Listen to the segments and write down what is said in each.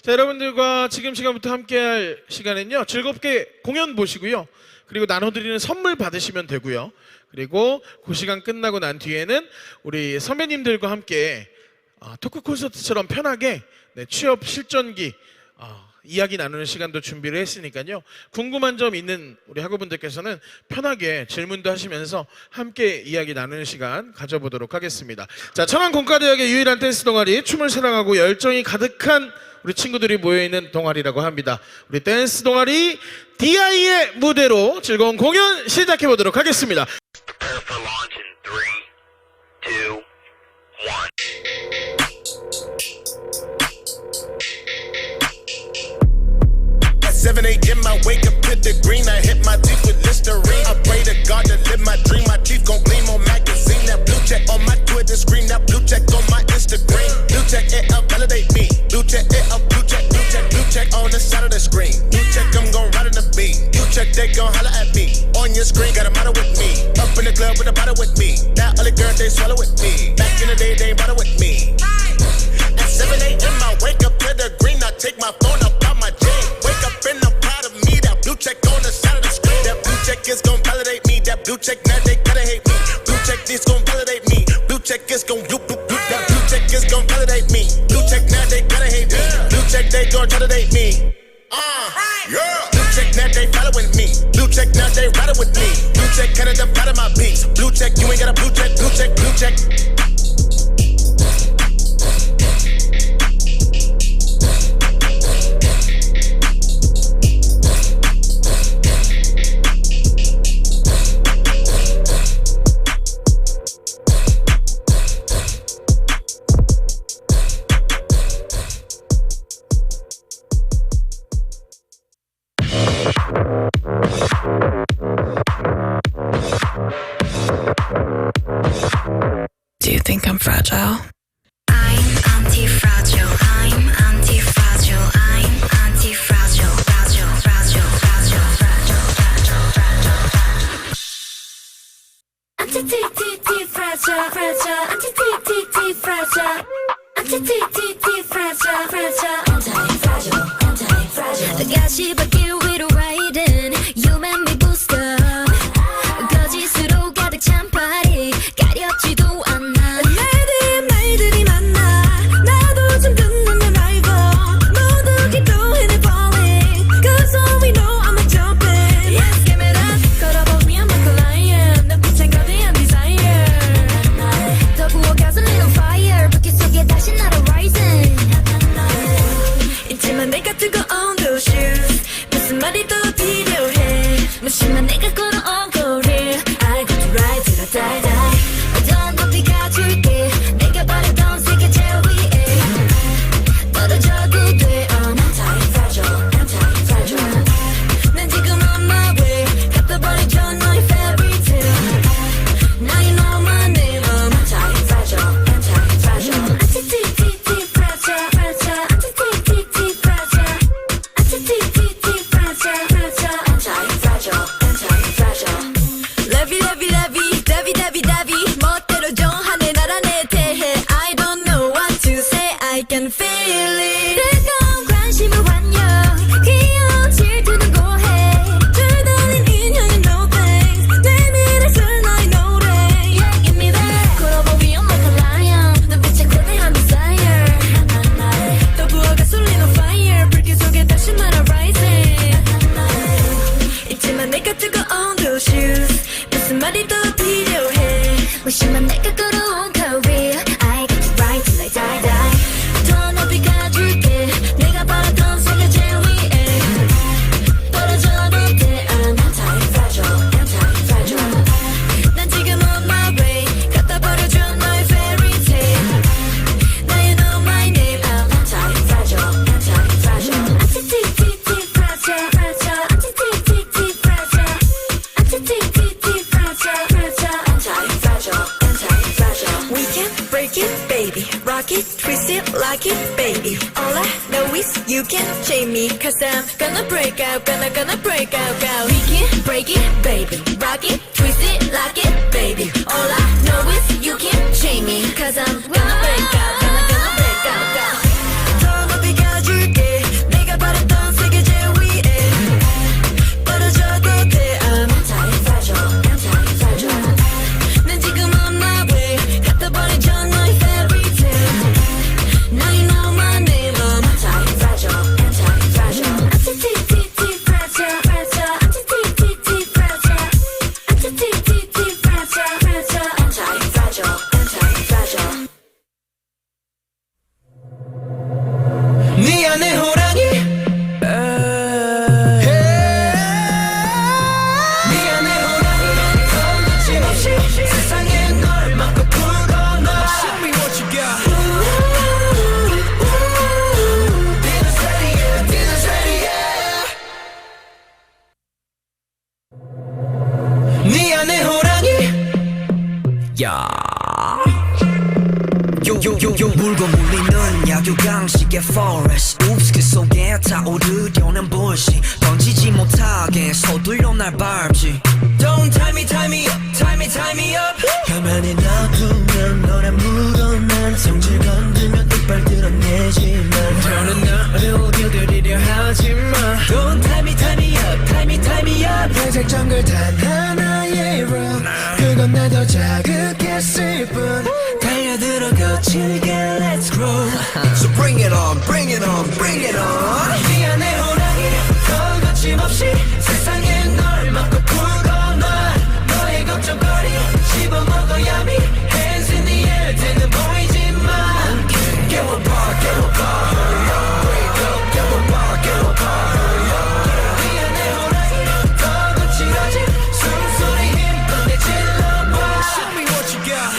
자, 여러분들과 지금 시간부터 함께할 시간은요, 즐겁게 공연 보시고요, 그리고 나눠드리는 선물 받으시면 되고요, 그리고 그 시간 끝나고 난 뒤에는 우리 선배님들과 함께 토크 콘서트처럼 편하게 취업 실전기 이야기 나누는 시간도 준비를 했으니까요, 궁금한 점 있는 우리 학우분들께서는 편하게 질문도 하시면서 함께 이야기 나누는 시간 가져보도록 하겠습니다. 자, 천안공과대학의 유일한 댄스 동아리, 춤을 사랑하고 열정이 가득한 우리 친구들이 모여있는 동아리라고 합니다. 우리 댄스 동아리 DI의 무대로 즐거운 공연 시작해보도록 하겠습니다. 7 a.m. I wake up to the green. I hit my teeth with Listerine. I pray to God to live my dream. My teeth gon' gleam on magazine. That blue check on my Twitter screen. That blue check on my Instagram. Blue check it up, validate me. Blue check it up, blue check, blue check, blue check on the side of the screen. Blue check, I'm gon' ride in the beat. Blue check, they gon' holler at me. On your screen, got a model with me. Up in the club with a bottle with me. Now all the girls they swallow with me. Back in the day, they ain't bottle with me. At 7 a.m. I wake up to the green. I take my phone up out my jeans. Wake up and I'm proud of me. That blue check on the side of the screen. That blue check is gon' validate me. That blue check, now they gotta hate me. Blue check this gon' validate me. Blue check is gon' blue, blue, blue. That blue check is gon' validate me. Blue check, now they gotta hate me. Blue check, they gon' try to date me. Yeah. Blue check, now they following me. Blue check, now they riding with me. Blue check, kinda them proud of my beats. Blue check, you ain't got a blue check, blue check, blue check. Do you think I'm fragile? I'm anti-fragile. I'm anti-fragile. I'm anti-fragile. Fragile, fragile, fragile, fragile, fragile, fragile, fragile. Anti-fragile, fragile. Anti-fragile. Anti-fragile, fragile. Anti-fragile, anti-fragile. 가시밭길 위로 riding. You make me boost up. 거짓으로 가득 찬 파리. 가렵지도 않아. 말들이 많아. 나도 좀 끝나면 알고. 모두 keep going and falling. Cause all we know I'm a jumping. Yes, give it up. 걸어보면 I'm a lion. 눈빛엔 거대한 desire. 더 부어가서 little fire. 불빛 속에 다시 날아 rising. 있지만 내가 뜨거운 those shoes. 무슨 말이 더 필요해. 무심한 내가 걸어온 거리. I got to ride till I die, die. 어떤 높이 가줄게. 내가 바라던 세계 제일 위에. 떨어져도 돼. I'm anti-fragile, anti-fragile. 난 지금 on my way. 갖다 버려줘 너의 fairy tale. Now you know my name. I'm anti-fragile, anti-fragile. Anti-fragile, fragile. Anti-fragile, fragile. Anti-fragile, fragile. Anti-fragile, anti-fragile. Lovey, lovey, lovey, lovey, lovey, lovey. 멋대로 정하네 나라 내 대해. I don't know what to say. I can feel it. 뜨거운 관심을 환영. 귀여운 질투는 고해. 줄다린 인형은 no thanks. 내 미래 쓸 너의 노래. Yeah, give me that. 걸어보면 I'm like a lion. 눈빛에 거대한 desire. 더 부어가 쏠리는 fire. 불길 속에 다시 날아 rising. 있지만 내가 뜨거운 those shoes. 무슨 말이 더 필요해. 무심한 내가 걸어온 career. I get to ride till I die, die. 더 높이 가줄게. 내가 바라던 세계 제일 위에. 떨어져도 돼. I'm anti-fragile, anti-fragile. 난 지금 on my way. 갖다 버려줘 너의 fairy tale. Now you know my name. I'm anti-fragile, anti-fragile. Anti-fragile, fragile. Anti-fragile, fragile. Anti-fragile, fragile. Anti-fragile, anti-fragile. We can break it, baby. Rock it, twist it, like it, baby. All I know is you can chain me. Cause I'm gonna break out, gonna break out, go. We can break it, baby. Rock it, twist it, like it, baby. All I know is you can chain me. Cause I'm gonna break out, gonna break out, go. 더 높이 가줄게. 물고 물리는 약육강식의 forest Oops 그 속에 타오르려는 bullshit 던지지 못하게 서둘러 날 밟지 Don't tie me up, tie me up 가만히 놔두면 너라 물어 난 성질 건들면 이빨 드러내지만 너는 나를 어디들이려 하지마 Don't tie me up, tie me up 회색 정글 단 하나의 room 그건 날 더 자극했을 뿐 달려들어 거칠게 let's grow So bring it on, bring it on, bring it on 미안해 호랑이 더 거침없이 세상에 널 막고 풀어놔 너의 걱정거리 씹어먹어야 미 Hands in the air 대는 보이지만 깨워봐 깨워봐 hurry up Wake up 깨워봐 깨워봐 hurry up 미안해 호랑이 더 거칠어진 숨소리 힘껏 내질러봐 Show me what you got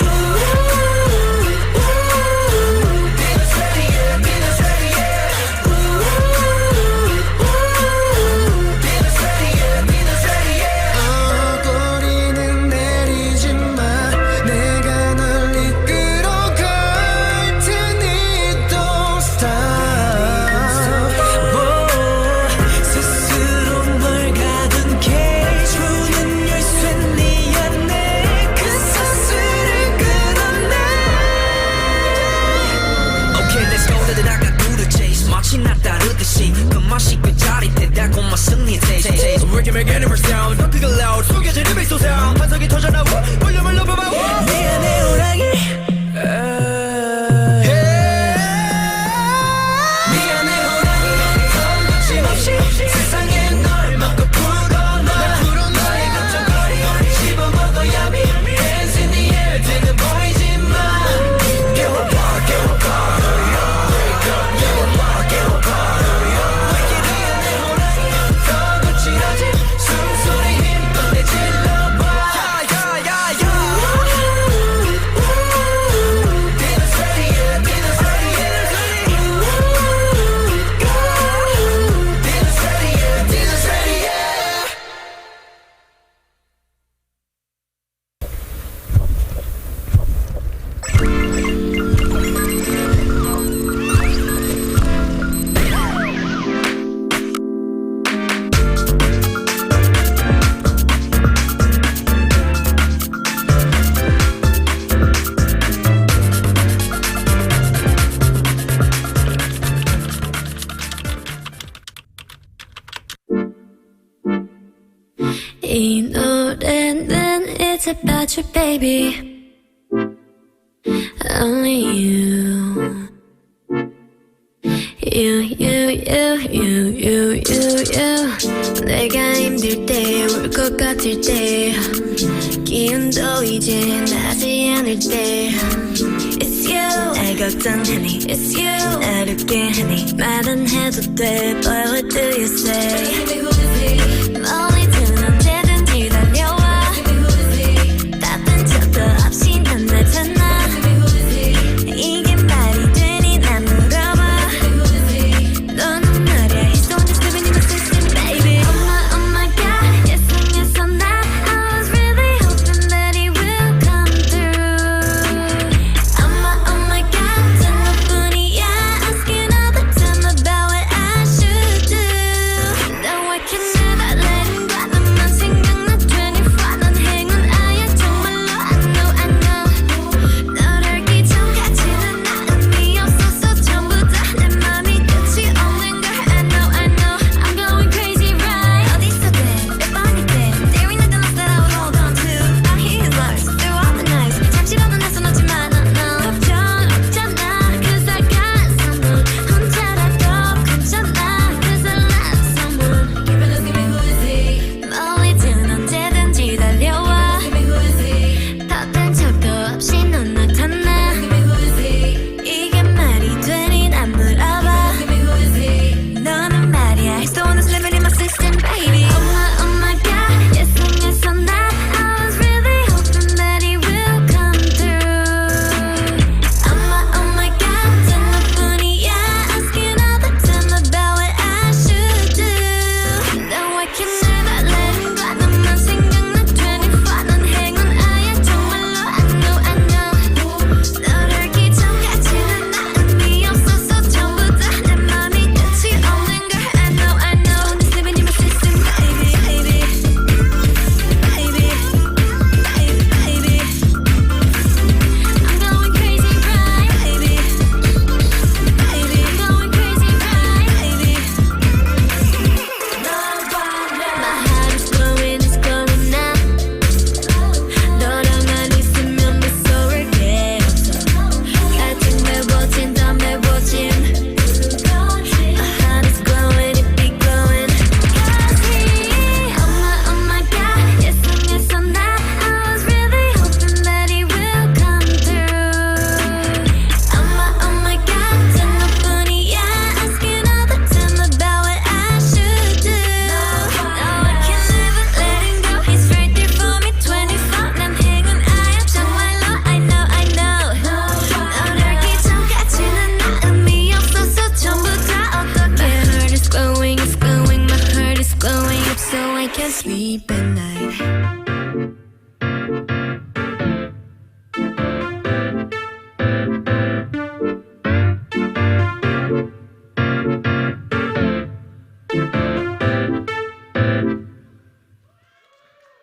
We can make any sound 더 크게 loud 속에진 리믹 소und 환상이 터져나와 볼륨을 높여봐 미안해 호랑이 미안해 호랑이 더 거침없이 세상에 널 막고 풀어놔 너의 걱정거리 씹어먹어야 미 Hands in the air 등은 보이지만 깨워봐 깨워봐 hurry up Wake up 깨워봐 깨워봐 hurry up 미안해 호랑이 더 거칠어진 숨소리 힘껏 내질러봐 야야야야 Dinner's ready yeah dinner's ready yeah Dinner's ready yeah dinner's ready yeah 이 노래는 It's about you baby Only you You 내가 힘들 때 울 것 같을 때 기운도 이제 나지 않을 때 It's you 날 걱정하니 It's you 날 웃게 하니 말은 해도 돼 But what do you say 멀리든 언제든지 달려와 따뜻한 척도 없이 난 날 찾나 이게 말이 되니 난 물어봐 너는 말야 He's the one that's living in my system baby Oh my god yes and that I was really hoping that he will come through Oh my god 전부뿐이야 asking all the time about what I should do No I can never let him go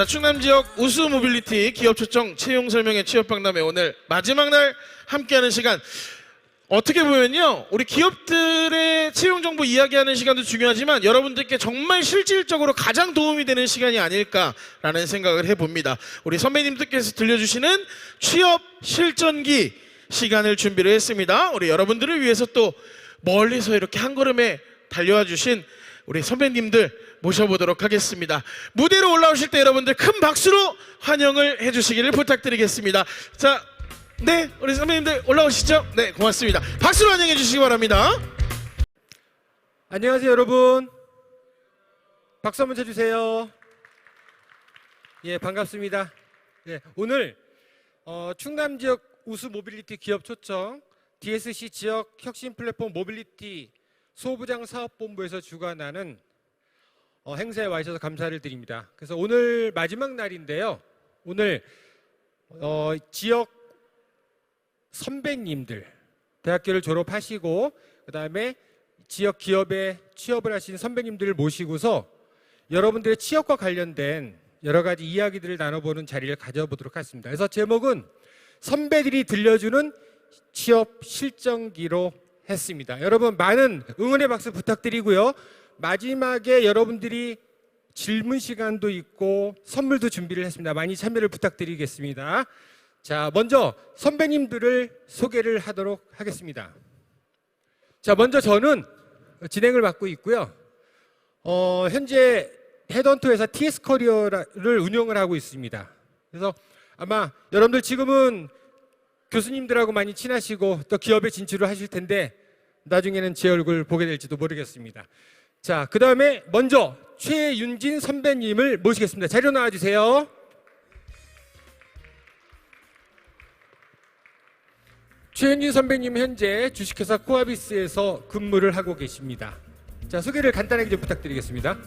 자, 충남 지역 우수 모빌리티 기업 초청 채용 설명회 취업 박람회 오늘 마지막 날 함께하는 시간. 어떻게 보면요, 우리 기업들의 채용 정보 이야기하는 시간도 중요하지만 여러분들께 정말 실질적으로 가장 도움이 되는 시간이 아닐까라는 생각을 해봅니다. 우리 선배님들께서 들려주시는 취업 실전기 시간을 준비를 했습니다. 우리 여러분들을 위해서 또 멀리서 이렇게 한 걸음에 달려와 주신 우리 선배님들 모셔보도록 하겠습니다. 무대로 올라오실 때 여러분들 큰 박수로 환영을 해주시기를 부탁드리겠습니다. 자, 네, 우리 선배님들 올라오시죠. 네, 고맙습니다. 박수로 환영해 주시기 바랍니다. 안녕하세요, 여러분. 박수 한번 쳐주세요. 예, 반갑습니다. 예, 오늘 충남 지역 우수 모빌리티 기업 초청 DSC 지역 혁신 플랫폼 모빌리티 소부장 사업본부에서 주관하는 행사에 와 주셔서 감사를 드립니다. 그래서 오늘 마지막 날인데요. 오늘 지역 선배님들, 대학교를 졸업하시고 그다음에 지역 기업에 취업을 하신 선배님들을 모시고서 여러분들의 취업과 관련된 여러 가지 이야기들을 나눠보는 자리를 가져보도록 하겠습니다. 그래서 제목은 선배들이 들려주는 취업 실전기로 했습니다. 여러분 많은 응원의 박수 부탁드리고요. 마지막에 여러분들이 질문 시간도 있고 선물도 준비를 했습니다. 많이 참여를 부탁드리겠습니다. 자, 먼저 선배님들을 소개를 하도록 하겠습니다. 자, 먼저 저는 진행을 맡고 있고요. 현재 헤드헌터 회사 TS 커리어를 운영을 하고 있습니다. 그래서 아마 여러분들 지금은 교수님들하고 많이 친하시고 또 기업에 진출을 하실 텐데 나중에는 제 얼굴 보게 될지도 모르겠습니다. 자, 그 다음에 먼저 최윤진 선배님을 모시겠습니다. 자리로 나와주세요. 최윤진 선배님 현재 주식회사 코아비스에서 근무를 하고 계십니다. 자, 소개를 간단하게 좀 부탁드리겠습니다.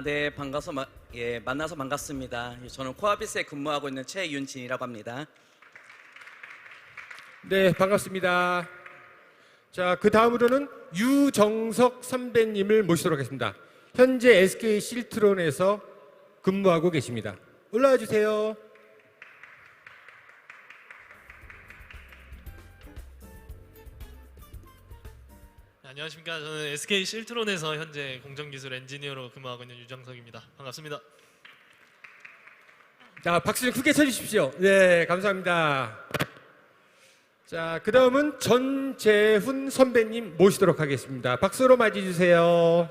네, 만나서 반갑습니다. 저는 코아비스에 근무하고 있는 최윤진이라고 합니다. 네, 반갑습니다. 자, 그 다음으로는 유정석 선배님을 모시도록 하겠습니다. 현재 SK 실트론에서 근무하고 계십니다. 올라와 주세요. 안녕하십니까. 저는 SK 실트론에서 현재 공정기술 엔지니어로 근무하고 있는 유정석입니다. 반갑습니다. 자, 박수 좀 크게 쳐주십시오. 네, 감사합니다. 자, 그 다음은 전재훈 선배님 모시도록 하겠습니다. 박수로 맞이해주세요.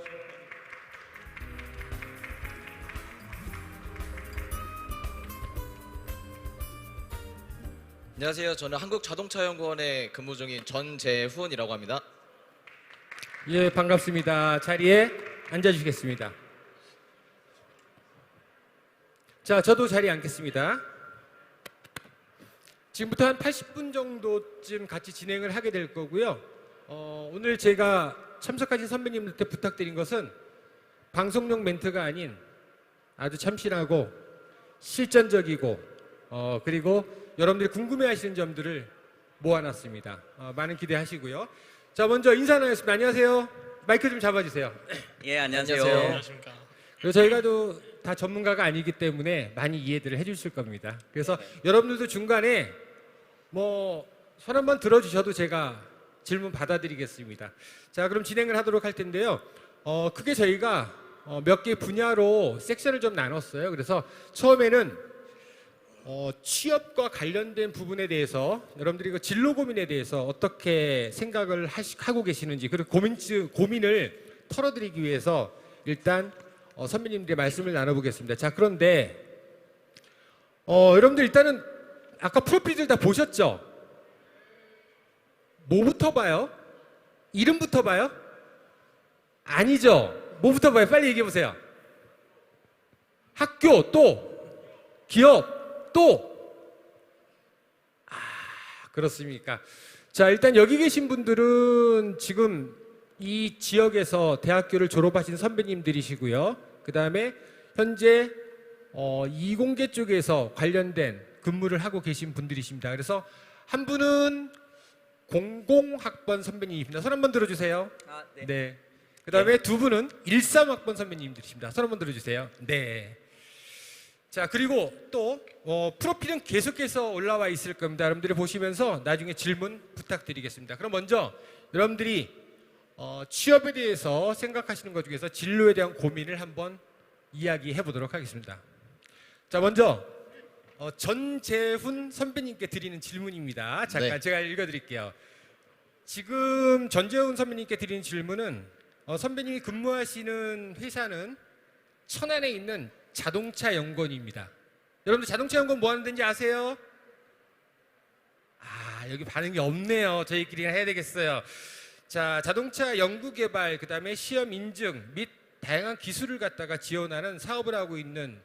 안녕하세요. 저는 한국자동차연구원에 근무 중인 전재훈이라고 합니다. 예, 반갑습니다. 자리에 앉아주시겠습니다. 자, 저도 자리에 앉겠습니다. 지금부터 한 80분 정도쯤 같이 진행을 하게 될 거고요. 오늘 제가 참석하신 선배님들한테 부탁드린 것은 방송용 멘트가 아닌 아주 참신하고 실전적이고 그리고 여러분들이 궁금해하시는 점들을 모아놨습니다. 많은 기대하시고요. 자, 먼저 인사 나누겠습니다. 안녕하세요. 마이크 좀 잡아주세요. 예, 안녕하세요. 안녕하십니까. 그리고 저희가 다 전문가가 아니기 때문에 많이 이해들을 해주실 겁니다. 그래서 여러분들도 중간에 손 한번 들어주셔도 제가 질문 받아드리겠습니다. 자, 그럼 진행을 하도록 할 텐데요. 크게 저희가 몇 개 분야로 섹션을 좀 나눴어요. 그래서 처음에는 취업과 관련된 부분에 대해서 여러분들이 그 진로 고민에 대해서 어떻게 생각을 하고 계시는지 그리고 고민을 털어드리기 위해서 일단 선배님들의 말씀을 나눠보겠습니다. 자, 그런데 여러분들 일단은 아까 프로필들 다 보셨죠? 뭐부터 봐요? 이름부터 봐요? 아니죠. 뭐부터 봐요? 빨리 얘기해 보세요. 학교 또 기업 또 그렇습니까? 자, 일단 여기 계신 분들은 지금 이 지역에서 대학교를 졸업하신 선배님들이시고요. 그 다음에 현재 이공계 쪽에서 관련된 근무를 하고 계신 분들이십니다. 그래서 한 분은 공공학번 선배님입니다. 손 한번 들어주세요. 네. 네. 그다음에 두 분은 13학번 선배님들이십니다. 손 한번 들어주세요. 네. 자, 그리고 또 프로필은 계속해서 올라와 있을 겁니다. 여러분들이 보시면서 나중에 질문 부탁드리겠습니다. 그럼 먼저 여러분들이 취업에 대해서 생각하시는 것 중에서 진로에 대한 고민을 한번 이야기해 보도록 하겠습니다. 자, 먼저 전재훈 선배님께 드리는 질문입니다. 잠깐 네. 제가 읽어드릴게요. 지금 전재훈 선배님께 드리는 질문은 선배님이 근무하시는 회사는 천안에 있는 자동차 연구원입니다. 여러분들 자동차 연구원 뭐 하는 데인지 아세요? 여기 반응이 없네요. 저희끼리 해야 되겠어요. 자, 자동차 연구 개발, 그다음에 시험 인증 및 다양한 기술을 갖다가 지원하는 사업을 하고 있는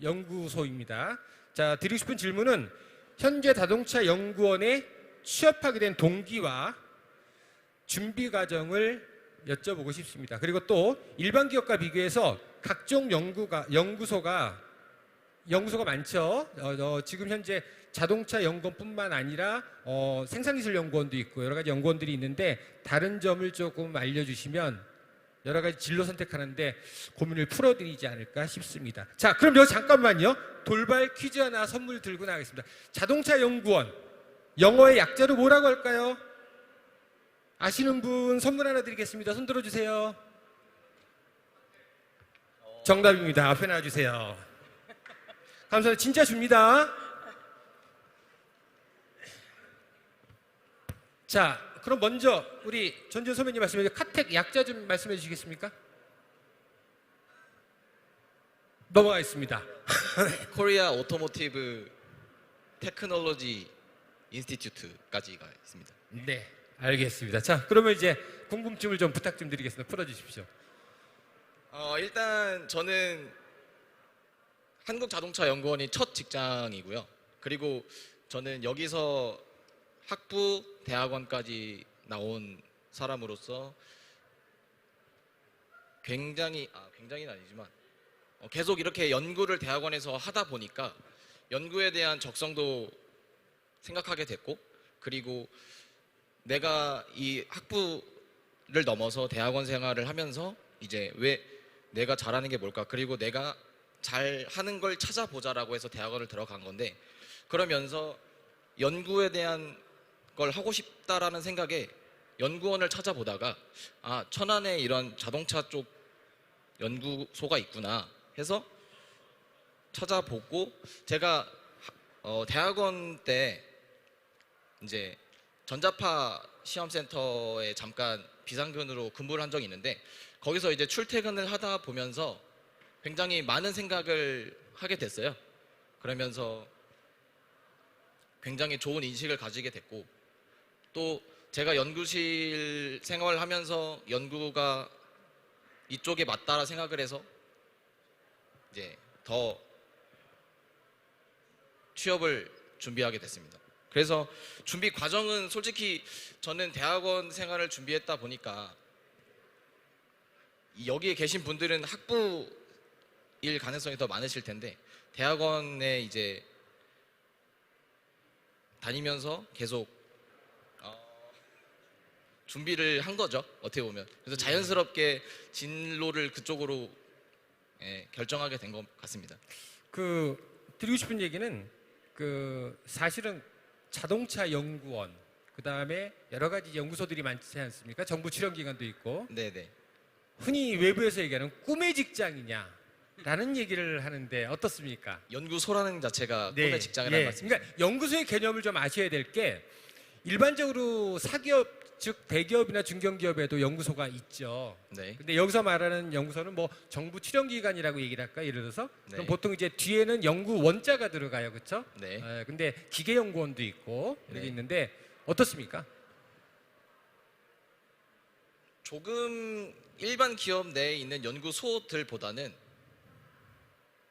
연구소입니다. 자, 드리고 싶은 질문은 현재 자동차 연구원에 취업하게 된 동기와 준비 과정을 여쭤보고 싶습니다. 그리고 또 일반 기업과 비교해서 각종 연구소가 많죠. 지금 현재 자동차 연구원뿐만 아니라 생산기술 연구원도 있고 여러 가지 연구원들이 있는데 다른 점을 조금 알려주시면 여러 가지 진로 선택하는데 고민을 풀어드리지 않을까 싶습니다. 자, 그럼 여기 잠깐만요. 돌발 퀴즈 하나 선물 들고 나가겠습니다. 자동차 연구원 영어의 약자로 뭐라고 할까요? 아시는 분 선물 하나 드리겠습니다. 손 들어주세요. 정답입니다. 앞에 나와주세요. 감사합니다. 진짜 줍니다. 자, 그럼 먼저 우리 전준 선배님 말씀해 주신 카텍 약자 좀 말씀해 주시겠습니까? 넘어가겠습니다. 코리아 오토모티브 테크놀로지 인스티튜트까지가 있습니다. 네, 알겠습니다. 자, 그러면 이제 궁금증을 좀 부탁 좀 드리겠습니다. 풀어주십시오. 일단 저는 한국자동차연구원이 첫 직장이고요. 그리고 저는 여기서 학부, 대학원까지 나온 사람으로서 굉장히는 아니지만 계속 이렇게 연구를 대학원에서 하다 보니까 연구에 대한 적성도 생각하게 됐고, 그리고 내가 이 학부를 넘어서 대학원 생활을 하면서 이제 왜 내가 잘하는 게 뭘까, 그리고 내가 잘하는 걸 찾아보자라고 해서 대학원을 들어간 건데, 그러면서 연구에 대한 걸 하고 싶다라는 생각에 연구원을 찾아보다가 천안에 이런 자동차 쪽 연구소가 있구나 해서 찾아보고, 제가 대학원 때 이제 전자파 시험센터에 잠깐 비상근으로 근무를 한 적이 있는데, 거기서 이제 출퇴근을 하다 보면서 굉장히 많은 생각을 하게 됐어요. 그러면서 굉장히 좋은 인식을 가지게 됐고, 또 제가 연구실 생활을 하면서 연구가 이쪽에 맞다라 생각을 해서 이제 더 취업을 준비하게 됐습니다. 그래서 준비 과정은 솔직히 저는 대학원 생활을 준비했다 보니까 여기에 계신 분들은 학부일 가능성이 더 많으실 텐데, 대학원에 이제 다니면서 계속 준비를 한 거죠, 어떻게 보면. 그래서 자연스럽게 진로를 그쪽으로 결정하게 된 것 같습니다. 드리고 싶은 얘기는 사실은 자동차 연구원, 그 다음에 여러 가지 연구소들이 많지 않습니까? 정부 출연기관도 있고. 네네. 흔히 외부에서 얘기하는 꿈의 직장이냐라는 얘기를 하는데 어떻습니까? 연구소라는 자체가 꿈의 직장이라는 말씀이죠. 그러니까 연구소의 개념을 좀 아셔야 될 게, 일반적으로 사기업, 즉 대기업이나 중견기업에도 연구소가 있죠. 네. 근데 여기서 말하는 연구소는 뭐 정부 출연기관이라고 얘기를 할까, 예를 들어서. 네. 그럼 보통 이제 뒤에는 연구원자가 들어가요, 그렇죠? 네. 근데 기계연구원도 있고 이렇게 네. 있는데 어떻습니까? 조금 일반 기업 내에 있는 연구소들보다는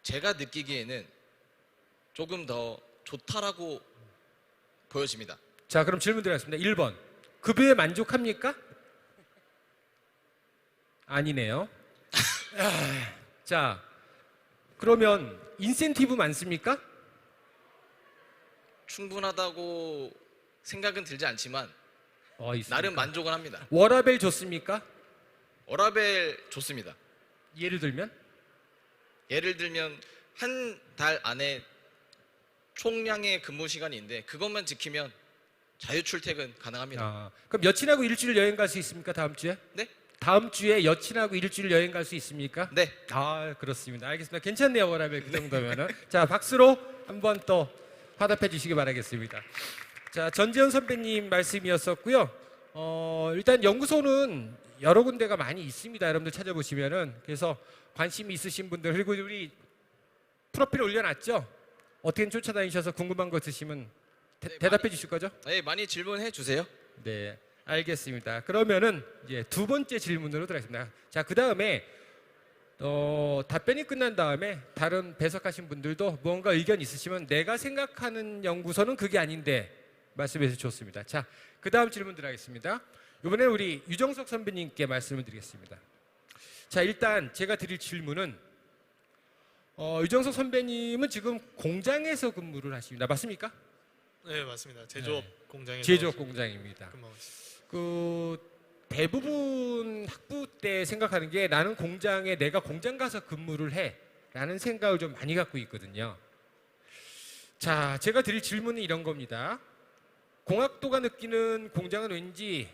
제가 느끼기에는 조금 더 좋다라고 보여집니다. 자, 그럼 질문 드리겠습니다. 1번. 급여에 만족합니까? 아니네요. 자, 그러면 인센티브 많습니까? 충분하다고 생각은 들지 않지만 있습니까? 나름 만족은 합니다. 워라밸 좋습니까? 워라밸 좋습니다. 예를 들면 예를 들면 한 달 안에 총량의 근무 시간이 있는데 그것만 지키면 자유 출퇴근 가능합니다. 그럼 여친하고 일주일 여행 갈 수 있습니까? 다음 주에? 네? 다음 주에 여친하고 일주일 여행 갈 수 있습니까? 네. 그렇습니다. 알겠습니다. 괜찮네요, 워라벨 그 정도면은. 자, 박수로 한번 또 화답해 주시기 바라겠습니다. 자, 전재현 선배님 말씀이었었고요. 일단 연구소는 여러 군데가 많이 있습니다. 여러분들 찾아보시면은. 그래서 관심이 있으신 분들, 그리고 우리 프로필 올려놨죠? 어떻게든 쫓아다니셔서 궁금한 거 있으시면 대답해 주실 거죠? 네, 많이 질문해 주세요. 네, 알겠습니다. 그러면은 이제 두 번째 질문으로 들어가겠습니다. 자, 그 다음에 답변이 끝난 다음에 다른 배석하신 분들도 뭔가 의견 있으시면 내가 생각하는 연구소는 그게 아닌데 말씀해 주셔서 좋습니다. 자, 그 다음 질문 들어가겠습니다. 이번에 우리 유정석 선배님께 말씀을 드리겠습니다. 자, 일단 제가 드릴 질문은 유정석 선배님은 지금 공장에서 근무를 하십니다. 맞습니까? 네, 맞습니다. 제조업 공장에서 제조업 공장입니다. 근무하고 있습니다. 그 대부분 학부 때 생각하는 게 나는 공장에 내가 공장 가서 근무를 해라는 생각을 좀 많이 갖고 있거든요. 자, 제가 드릴 질문은 이런 겁니다. 공학도가 느끼는 공장은 왠지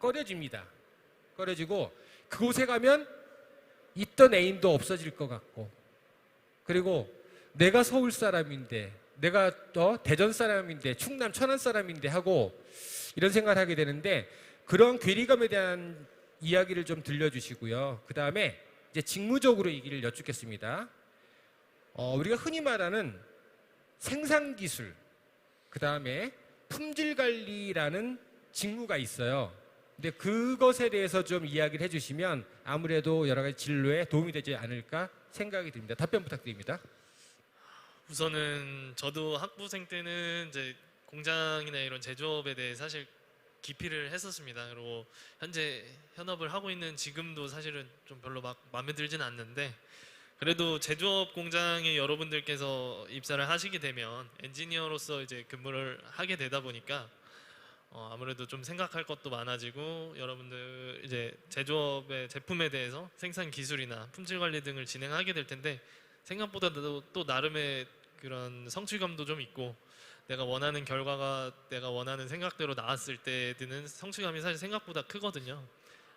꺼려집니다. 꺼려지고 그곳에 가면 있던 애인도 없어질 것 같고, 그리고 내가 서울 사람인데, 내가 대전 사람인데, 충남 천안 사람인데 하고 이런 생각을 하게 되는데, 그런 괴리감에 대한 이야기를 좀 들려주시고요. 그 다음에 이제 직무적으로 얘기를 여쭙겠습니다. 우리가 흔히 말하는 생산기술, 그 다음에 품질관리라는 직무가 있어요. 근데 그것에 대해서 좀 이야기를 해주시면 아무래도 여러 가지 진로에 도움이 되지 않을까 생각이 듭니다. 답변 부탁드립니다. 우선은 저도 학부생 때는 이제 공장이나 이런 제조업에 대해 사실 기피를 했었습니다. 그리고 현재 현업을 하고 있는 지금도 사실은 좀 별로 막 마음에 들진 않는데, 그래도 제조업 공장에 여러분들께서 입사를 하시게 되면 엔지니어로서 이제 근무를 하게 되다 보니까 아무래도 좀 생각할 것도 많아지고, 여러분들 이제 제조업의 제품에 대해서 생산 기술이나 품질 관리 등을 진행하게 될 텐데, 생각보다도 또 나름의 그런 성취감도 좀 있고, 내가 원하는 결과가 내가 원하는 생각대로 나왔을 때 드는 성취감이 사실 생각보다 크거든요.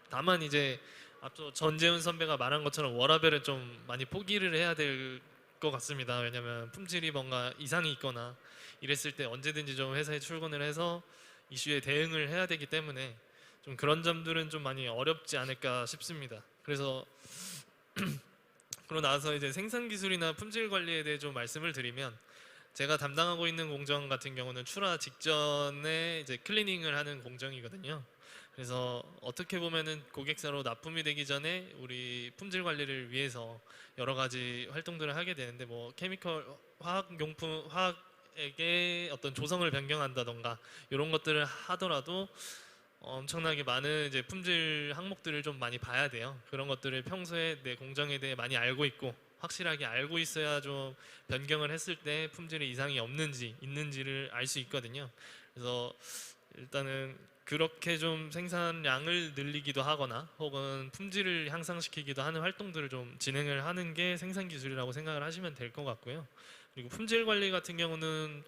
다만 이제 앞서 전재훈 선배가 말한 것처럼 워라밸은 좀 많이 포기를 해야 될 것 같습니다. 왜냐하면 품질이 뭔가 이상이 있거나 이랬을 때 언제든지 좀 회사에 출근을 해서 이슈에 대응을 해야 되기 때문에 좀 그런 점들은 좀 많이 어렵지 않을까 싶습니다. 그래서 그러고 나서 이제 생산 기술이나 품질 관리에 대해 좀 말씀을 드리면, 제가 담당하고 있는 공정 같은 경우는 출하 직전에 이제 클리닝을 하는 공정이거든요. 그래서 어떻게 보면은 고객사로 납품이 되기 전에 우리 품질 관리를 위해서 여러 가지 활동들을 하게 되는데, 뭐 케미컬 화학용품 화학에게 어떤 조성을 변경한다던가 이런 것들을 하더라도 엄청나게 많은 이제 품질 항목들을 좀 많이 봐야 돼요. 그런 것들을 평소에 내 공정에 대해 많이 알고 있고 확실하게 알고 있어야 좀 변경을 했을 때 품질에 이상이 없는지 있는지를 알 수 있거든요. 그래서 일단은 그렇게 좀 생산량을 늘리기도 하거나 혹은 품질을 향상시키기도 하는 활동들을 좀 진행을 하는 게 생산 기술이라고 생각을 하시면 될 것 같고요. 그리고 품질 관리 같은 경우는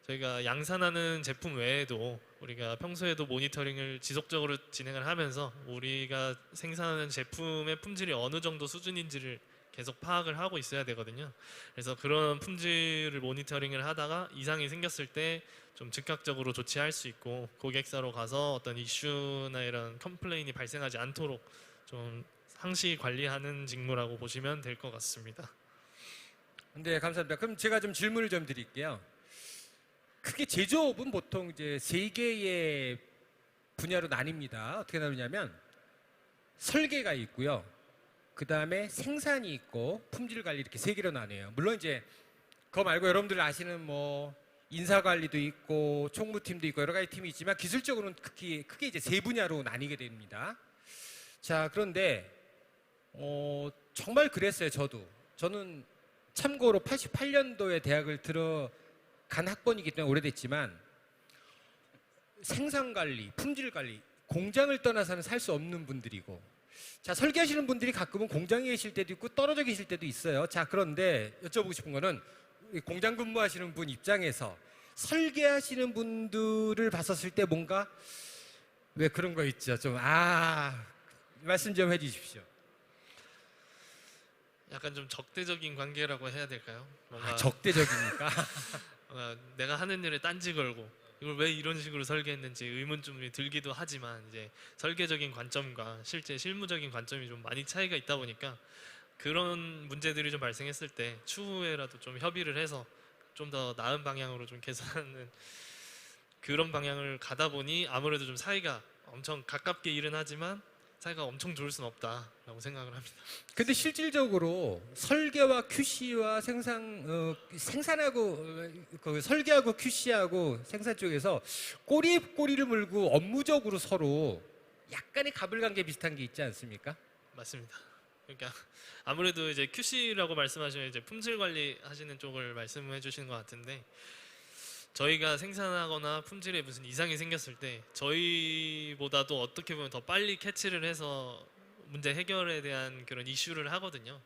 저희가 양산하는 제품 외에도 우리가 평소에도 모니터링을 지속적으로 진행을 하면서 우리가 생산하는 제품의 품질이 어느 정도 수준인지를 계속 파악을 하고 있어야 되거든요. 그래서 그런 품질을 모니터링을 하다가 이상이 생겼을 때 좀 즉각적으로 조치할 수 있고, 고객사로 가서 어떤 이슈나 이런 컴플레인이 발생하지 않도록 좀 상시 관리하는 직무라고 보시면 될 것 같습니다. 네, 감사합니다. 그럼 제가 좀 질문을 좀 드릴게요. 크게 제조업은 보통 이제 세 개의 분야로 나뉩니다. 어떻게 나누냐면 설계가 있고요. 그 다음에 생산이 있고 품질 관리, 이렇게 세 개로 나뉘어요. 물론 이제 그거 말고 여러분들 아시는 뭐 인사 관리도 있고 총무팀도 있고 여러 가지 팀이 있지만 기술적으로는 크게 이제 세 분야로 나뉘게 됩니다. 자, 그런데 정말 그랬어요. 저는 참고로 88년도에 대학을 들어간 학번이기 때문에 오래됐지만 생산 관리, 품질 관리, 공장을 떠나서는 살 수 없는 분들이고, 자, 설계하시는 분들이 가끔은 공장에 계실 때도 있고 떨어져 계실 때도 있어요. 자, 그런데 여쭤보고 싶은 거는 이 공장 근무하시는 분 입장에서 설계하시는 분들을 봤었을 때 뭔가 왜 그런 거 있죠? 좀 말씀 좀 해주십시오. 약간 좀 적대적인 관계라고 해야 될까요? 뭔가 적대적입니까? 내가 하는 일에 딴지 걸고 이걸 왜 이런 식으로 설계했는지 의문점이 들기도 하지만 이제 설계적인 관점과 실제 실무적인 관점이 좀 많이 차이가 있다 보니까 그런 문제들이 좀 발생했을 때 추후에라도 좀 협의를 해서 좀 더 나은 방향으로 좀 개선하는 그런 방향을 가다 보니 아무래도 좀 사이가 엄청 가깝게 일은 하지만 사이가 엄청 좋을 수는 없다라고 생각을 합니다. 근데 실질적으로 설계와 QC와 생산하고 그 설계하고 QC하고 생산 쪽에서 꼬리에 꼬리를 물고 업무적으로 서로 약간의 가불관계 비슷한 게 있지 않습니까? 맞습니다. 그러니까 아무래도 이제 QC라고 말씀하시면 이제 품질 관리 하시는 쪽을 말씀해 주시는 것 같은데 저희가 생산하거나 품질에 무슨 이상이 생겼을 때 저희보다도 어떻게 보면 더 빨리 캐치를 해서 문제 해결에 대한 그런 이슈를 하거든요.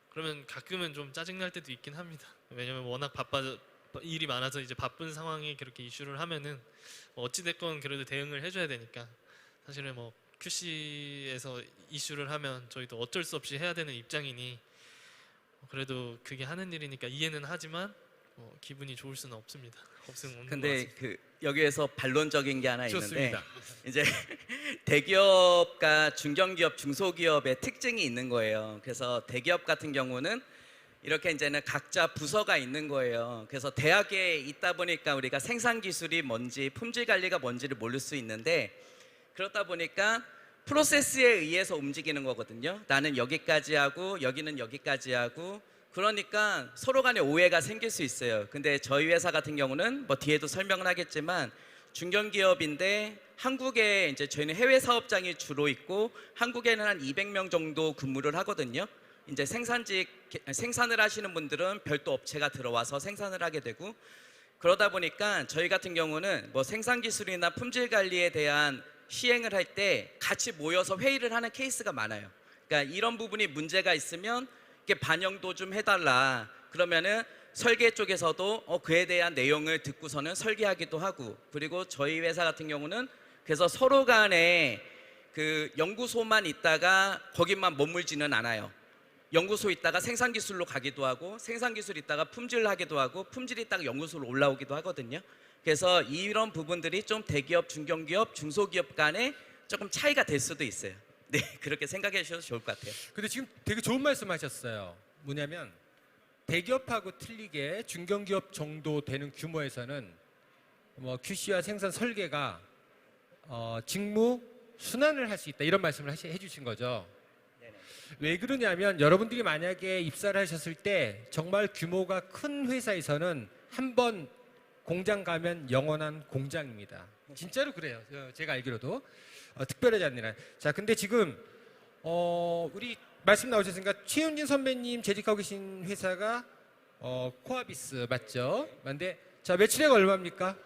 그러면 가끔은 좀 짜증날 때도 있긴 합니다. 왜냐면 워낙 일이 많아서 이제 바쁜 상황에 그렇게 이슈를 하면은 어찌 됐건 그래도 대응을 해줘야 되니까 사실은 뭐 QC에서 이슈를 하면 저희도 어쩔 수 없이 해야 되는 입장이니 그래도 그게 하는 일이니까 이해는 하지만 기분이 좋을 수는 없습니다. 없으면 없는 것 근데 같습니다. 그 여기에서 반론적인 게 하나 있는데 좋습니다. 이제 대기업과 중견기업, 중소기업의 특징이 있는 거예요. 그래서 대기업 같은 경우는 이렇게 이제는 각자 부서가 있는 거예요. 그래서 대학에 있다 보니까 우리가 생산 기술이 뭔지 품질 관리가 뭔지를 모를 수 있는데 그렇다 보니까 프로세스에 의해서 움직이는 거거든요. 나는 여기까지 하고 여기는 여기까지 하고 그러니까 서로 간에 오해가 생길 수 있어요. 근데 저희 회사 같은 경우는 뭐 뒤에도 설명을 하겠지만 중견기업인데 한국에 이제 저희는 해외 사업장이 주로 있고 한국에는 한 200명 정도 근무를 하거든요. 이제 생산을 하시는 분들은 별도 업체가 들어와서 생산을 하게 되고 그러다 보니까 저희 같은 경우는 뭐 생산 기술이나 품질 관리에 대한 시행을 할 때 같이 모여서 회의를 하는 케이스가 많아요. 그러니까 이런 부분이 문제가 있으면 이렇게 반영도 좀 해달라. 그러면은 설계 쪽에서도 그에 대한 내용을 듣고서는 설계하기도 하고 그리고 저희 회사 같은 경우는 그래서 서로 간에 그 연구소만 있다가 거기만 머물지는 않아요. 연구소 있다가 생산 기술로 가기도 하고 생산 기술 있다가 품질 하기도 하고 품질 있다가 연구소로 올라오기도 하거든요. 그래서 이런 부분들이 좀 대기업, 중견기업, 중소기업 간에 조금 차이가 될 수도 있어요. 네, 그렇게 생각해 주셔도 좋을 것 같아요. 근데 지금 되게 좋은 말씀하셨어요. 뭐냐면 대기업하고 틀리게 중견기업 정도 되는 규모에서는 뭐 QC와 생산 설계가 직무 순환을 할 수 있다 이런 말씀을 해주신 거죠. 왜 그러냐면 여러분들이 만약에 입사를 하셨을 때 정말 규모가 큰 회사에서는 한번 공장 가면 영원한 공장입니다. 진짜로 그래요. 제가 알기로도 특별하지 않는 한. 자, 근데 지금 우리 말씀 나오셨으니까 최윤진 선배님 재직하고 계신 회사가 코아비스 맞죠? 근데 자 매출액 얼마입니까?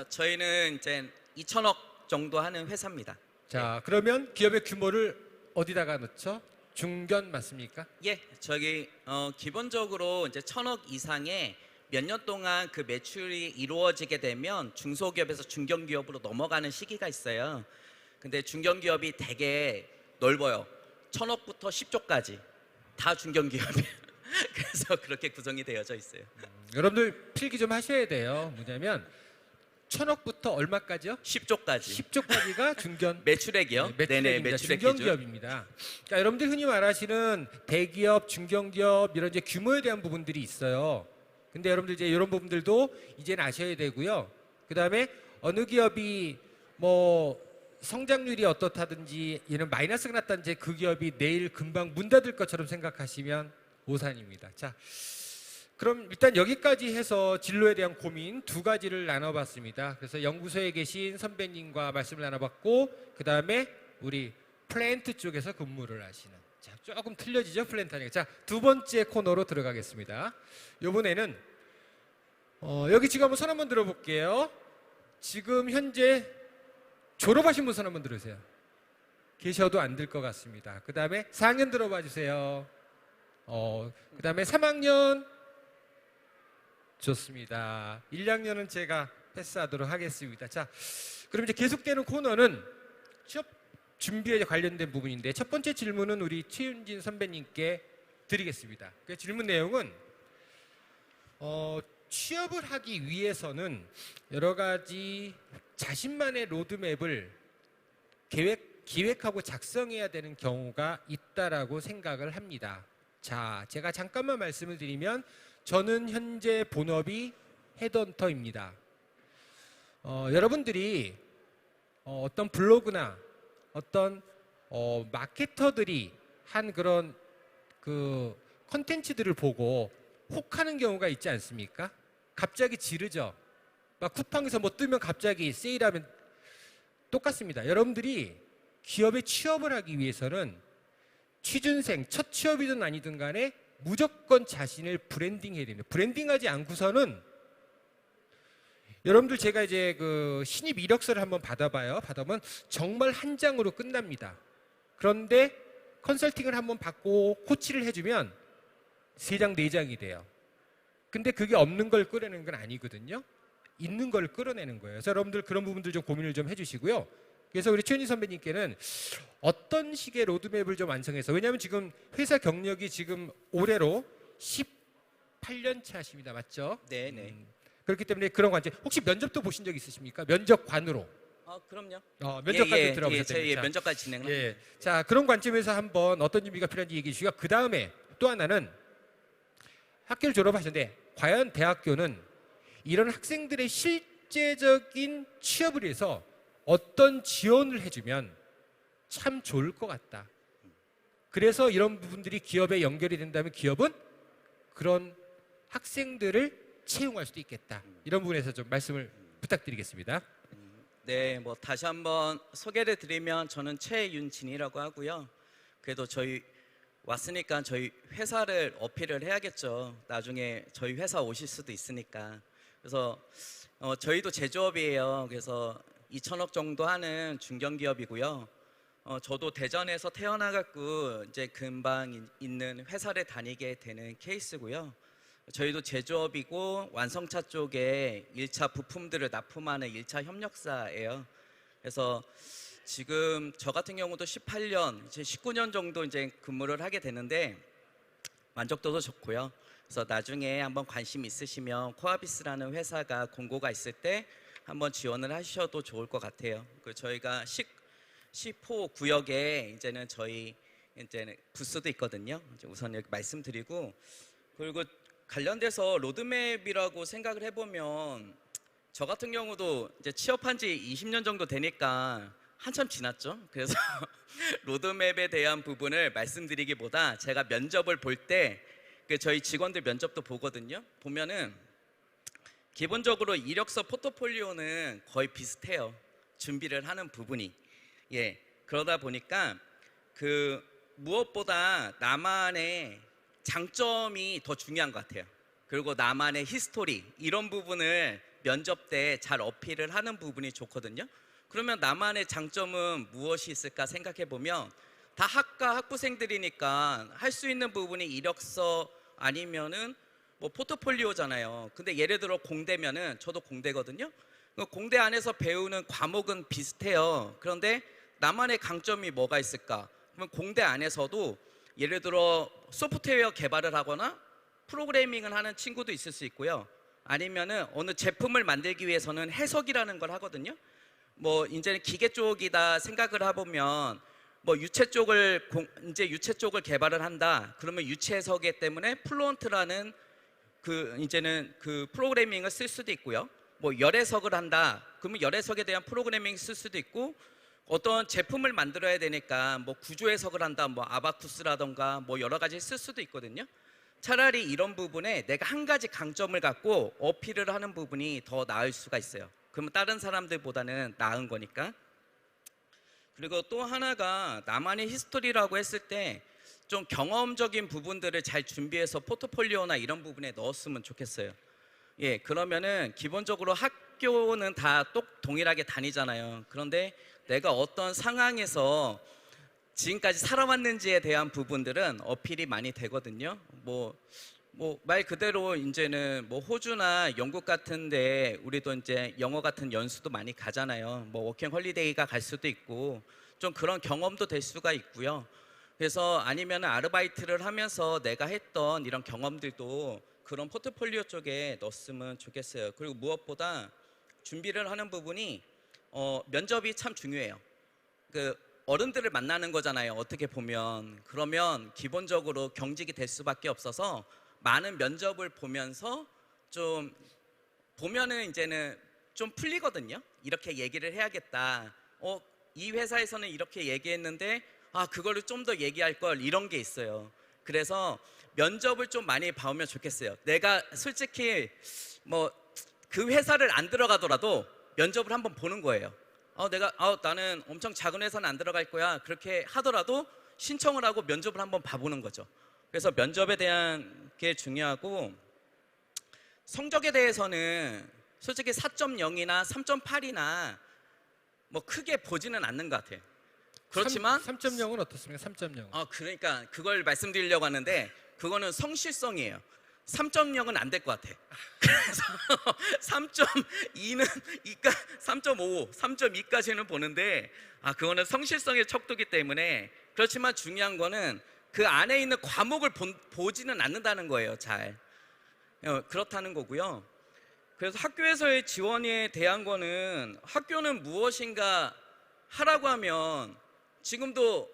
저희는 이제 2천억 정도 하는 회사입니다. 자, 그러면 기업의 규모를 어디다가 넣죠? 중견 맞습니까? 예, 저기 기본적으로 이제 1,000억 이상의 몇 년 동안 그 매출이 이루어지게 되면 중소기업에서 중견기업으로 넘어가는 시기가 있어요. 근데 중견기업이 되게 넓어요. 1,000억부터 10조까지 다 중견기업이에요. 그래서 그렇게 구성이 되어져 있어요. 여러분들 필기 좀 하셔야 돼요. 뭐냐면 1,000억부터 얼마까지요? 10조까지. 10조까지가 중견 매출액이요? 네, 네네, 매출액입니다. 매출액 기준. 중견기업입니다. 그러니까 여러분들 흔히 말하시는 대기업, 중견기업 이런 이제 규모에 대한 부분들이 있어요. 근데 여러분들 이제 이런 부분들도 이제는 아셔야 되고요. 그다음에 어느 기업이 뭐 성장률이 어떻다든지 얘는 마이너스가 났다든지 그 기업이 내일 금방 문 닫을 것처럼 생각하시면 오산입니다. 자, 그럼 일단 여기까지 해서 진로에 대한 고민 두 가지를 나눠봤습니다. 그래서 연구소에 계신 선배님과 말씀을 나눠봤고 그 다음에 우리 플랜트 쪽에서 근무를 하시는 자, 조금 틀려지죠 플랜트 하니까. 자, 두 번째 코너로 들어가겠습니다. 이번에는 여기 지금 한번 손 한번 들어볼게요. 지금 현재 졸업하신 분 손 한번 들으세요. 계셔도 안 될 것 같습니다. 그 다음에 4학년 들어봐 주세요. 그 다음에 3학년 좋습니다. 1학년은 제가 패스하도록 하겠습니다. 자, 그럼 이제 계속되는 코너는 취업 준비에 관련된 부분인데 첫 번째 질문은 우리 최윤진 선배님께 드리겠습니다. 그 질문 내용은 취업을 하기 위해서는 여러 가지 자신만의 로드맵을 기획하고 작성해야 되는 경우가 있다라고 생각을 합니다. 자, 제가 잠깐만 말씀을 드리면 저는 현재 본업이 헤드헌터입니다. 여러분들이 어떤 블로그나 어떤 마케터들이 한 그런 그 컨텐츠들을 보고 혹하는 경우가 있지 않습니까? 갑자기 지르죠. 막 쿠팡에서 뭐 뜨면 갑자기 세일하면 똑같습니다. 여러분들이 기업에 취업을 하기 위해서는 취준생 첫 취업이든 아니든 간에 무조건 자신을 브랜딩해야 됩니다. 브랜딩하지 않고서는 여러분들 제가 이제 그 신입 이력서를 한번 받아봐요. 받아보면 정말 한 장으로 끝납니다. 그런데 컨설팅을 한번 받고 코치를 해주면 3장, 4장이 돼요. 근데 그게 없는 걸 끌어내는 건 아니거든요. 있는 걸 끌어내는 거예요. 그래서 여러분들 그런 부분들 좀 고민을 좀 해주시고요. 그래서 우리 최윤희 선배님께는 어떤 식의 로드맵을 좀 완성해서, 왜냐하면 지금 회사 경력이 지금 올해로 18년 차십니다. 맞죠? 네네. 그렇기 때문에 그런 관점, 혹시 면접도 보신 적 있으십니까? 면접관으로. 그럼요. 면접관도 들어보셨다면. 저희 면접까지 진행을 예. 자, 그런 관점에서 한번 어떤 준비가 필요한지 얘기해 주시고, 그 다음에 또 하나는 학교를 졸업하셨는데 과연 대학교는 이런 학생들의 실제적인 취업을 위해서 어떤 지원을 해주면 참 좋을 것 같다. 그래서 이런 부분들이 기업에 연결이 된다면 기업은 그런 학생들을 채용할 수도 있겠다. 이런 부분에서 좀 말씀을 부탁드리겠습니다. 네, 뭐 다시 한번 소개를 드리면 저는 최윤진이라고 하고요. 그래도 저희 왔으니까 저희 회사를 어필을 해야겠죠. 나중에 저희 회사 오실 수도 있으니까. 그래서 저희도 제조업이에요. 그래서 2천억 정도 하는 중견기업이고요. 저도 대전에서 태어나갖고 이제 금방 있는 회사를 다니게 되는 케이스고요. 저희도 제조업이고 완성차 쪽에 1차 부품들을 납품하는 1차 협력사예요. 그래서 지금 저 같은 경우도 18년, 이제 19년 정도 이제 근무를 하게 되는데 만족도도 좋고요. 그래서 나중에 한번 관심 있으시면 코아비스라는 회사가 공고가 있을 때 한번 지원을 하셔도 좋을 것 같아요. 그 저희가 10호 구역에 이제는 저희 이제는 부스도 있거든요. 이제 우선 여기 말씀드리고, 그리고 관련돼서 로드맵이라고 생각을 해보면 저 같은 경우도 이제 취업한 지 20년 정도 되니까 한참 지났죠. 그래서 로드맵에 대한 부분을 말씀드리기보다 제가 면접을 볼 때 저희 직원들 면접도 보거든요. 보면은 기본적으로 이력서 포트폴리오는 거의 비슷해요. 준비를 하는 부분이. 예. 그러다 보니까 그 무엇보다 나만의 장점이 더 중요한 것 같아요. 그리고 나만의 히스토리 이런 부분을 면접 때 잘 어필을 하는 부분이 좋거든요. 그러면 나만의 장점은 무엇이 있을까 생각해 보면 다 학과 학부생들이니까 할 수 있는 부분이 이력서 아니면은 뭐 포트폴리오잖아요. 근데 예를 들어 공대면은 저도 공대거든요. 공대 안에서 배우는 과목은 비슷해요. 그런데 나만의 강점이 뭐가 있을까? 그러면 공대 안에서도 예를 들어 소프트웨어 개발을 하거나 프로그래밍을 하는 친구도 있을 수 있고요. 아니면은 어느 제품을 만들기 위해서는 해석이라는 걸 하거든요. 뭐 이제는 기계 쪽이다 생각을 해보면 뭐 유체 쪽을 개발을 한다. 그러면 유체 해석에 때문에 플루언트라는 그 이제는 그 프로그래밍을 쓸 수도 있고요. 뭐 열해석을 한다. 그러면 열해석에 대한 프로그래밍을 쓸 수도 있고, 어떤 제품을 만들어야 되니까 뭐 구조 해석을 한다. 뭐 아바쿠스라던가 뭐 여러 가지 쓸 수도 있거든요. 차라리 이런 부분에 내가 한 가지 강점을 갖고 어필을 하는 부분이 더 나을 수가 있어요. 그러면 다른 사람들보다는 나은 거니까. 그리고 또 하나가 나만의 히스토리라고 했을 때 좀 경험적인 부분들을 잘 준비해서 포트폴리오나 이런 부분에 넣었으면 좋겠어요. 예, 그러면은 기본적으로 학교는 다 동일하게 다니잖아요. 그런데 내가 어떤 상황에서 지금까지 살아왔는지에 대한 부분들은 어필이 많이 되거든요. 뭐 말 그대로 이제는 뭐 호주나 영국 같은데 우리도 이제 영어 같은 연수도 많이 가잖아요. 뭐 워킹 홀리데이가 갈 수도 있고 좀 그런 경험도 될 수가 있고요. 그래서 아니면 아르바이트를 하면서 내가 했던 이런 경험들도 그런 포트폴리오 쪽에 넣었으면 좋겠어요. 그리고 무엇보다 준비를 하는 부분이 면접이 참 중요해요. 그 어른들을 만나는 거잖아요. 어떻게 보면 그러면 기본적으로 경직이 될 수밖에 없어서 많은 면접을 보면서 좀 보면은 이제는 좀 풀리거든요. 이렇게 얘기를 해야겠다. 이 회사에서는 이렇게 얘기했는데 그거를 좀 더 얘기할 걸 이런 게 있어요. 그래서 면접을 좀 많이 봐오면 좋겠어요. 내가 솔직히 뭐 그 회사를 안 들어가더라도 면접을 한번 보는 거예요. 나는 엄청 작은 회사는 안 들어갈 거야. 그렇게 하더라도 신청을 하고 면접을 한번 봐보는 거죠. 그래서 면접에 대한 게 중요하고 성적에 대해서는 솔직히 4.0이나 3.8이나 뭐 크게 보지는 않는 것 같아요. 그렇지만 3.0은 어떻습니까? 3.0. 그러니까 그걸 말씀드리려고 하는데 그거는 성실성이에요. 3.0은 안 될 것 같아. 그래서 3.2는 3.5, 3.2까지는 보는데 그거는 성실성의 척도기 때문에 그렇지만 중요한 거는 그 안에 있는 과목을 보지는 않는다는 거예요. 잘 그렇다는 거고요. 그래서 학교에서의 지원에 대한 거는 학교는 무엇인가 하라고 하면 지금도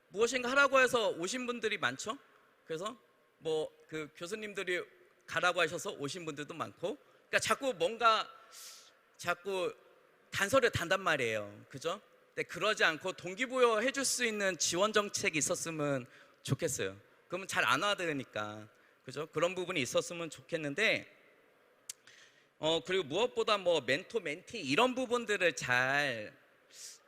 무엇인가 하라고 해서 오신 분들이 많죠. 그래서 뭐 그 교수님들이 가라고 하셔서 오신 분들도 많고, 그러니까 자꾸 단서를 단단 말이에요. 그죠? 근데 그러지 않고 동기부여 해줄 수 있는 지원 정책이 있었으면 좋겠어요. 그러면 잘 안 와드니까, 그죠? 그런 부분이 있었으면 좋겠는데, 그리고 무엇보다 뭐 멘토 멘티 이런 부분들을 잘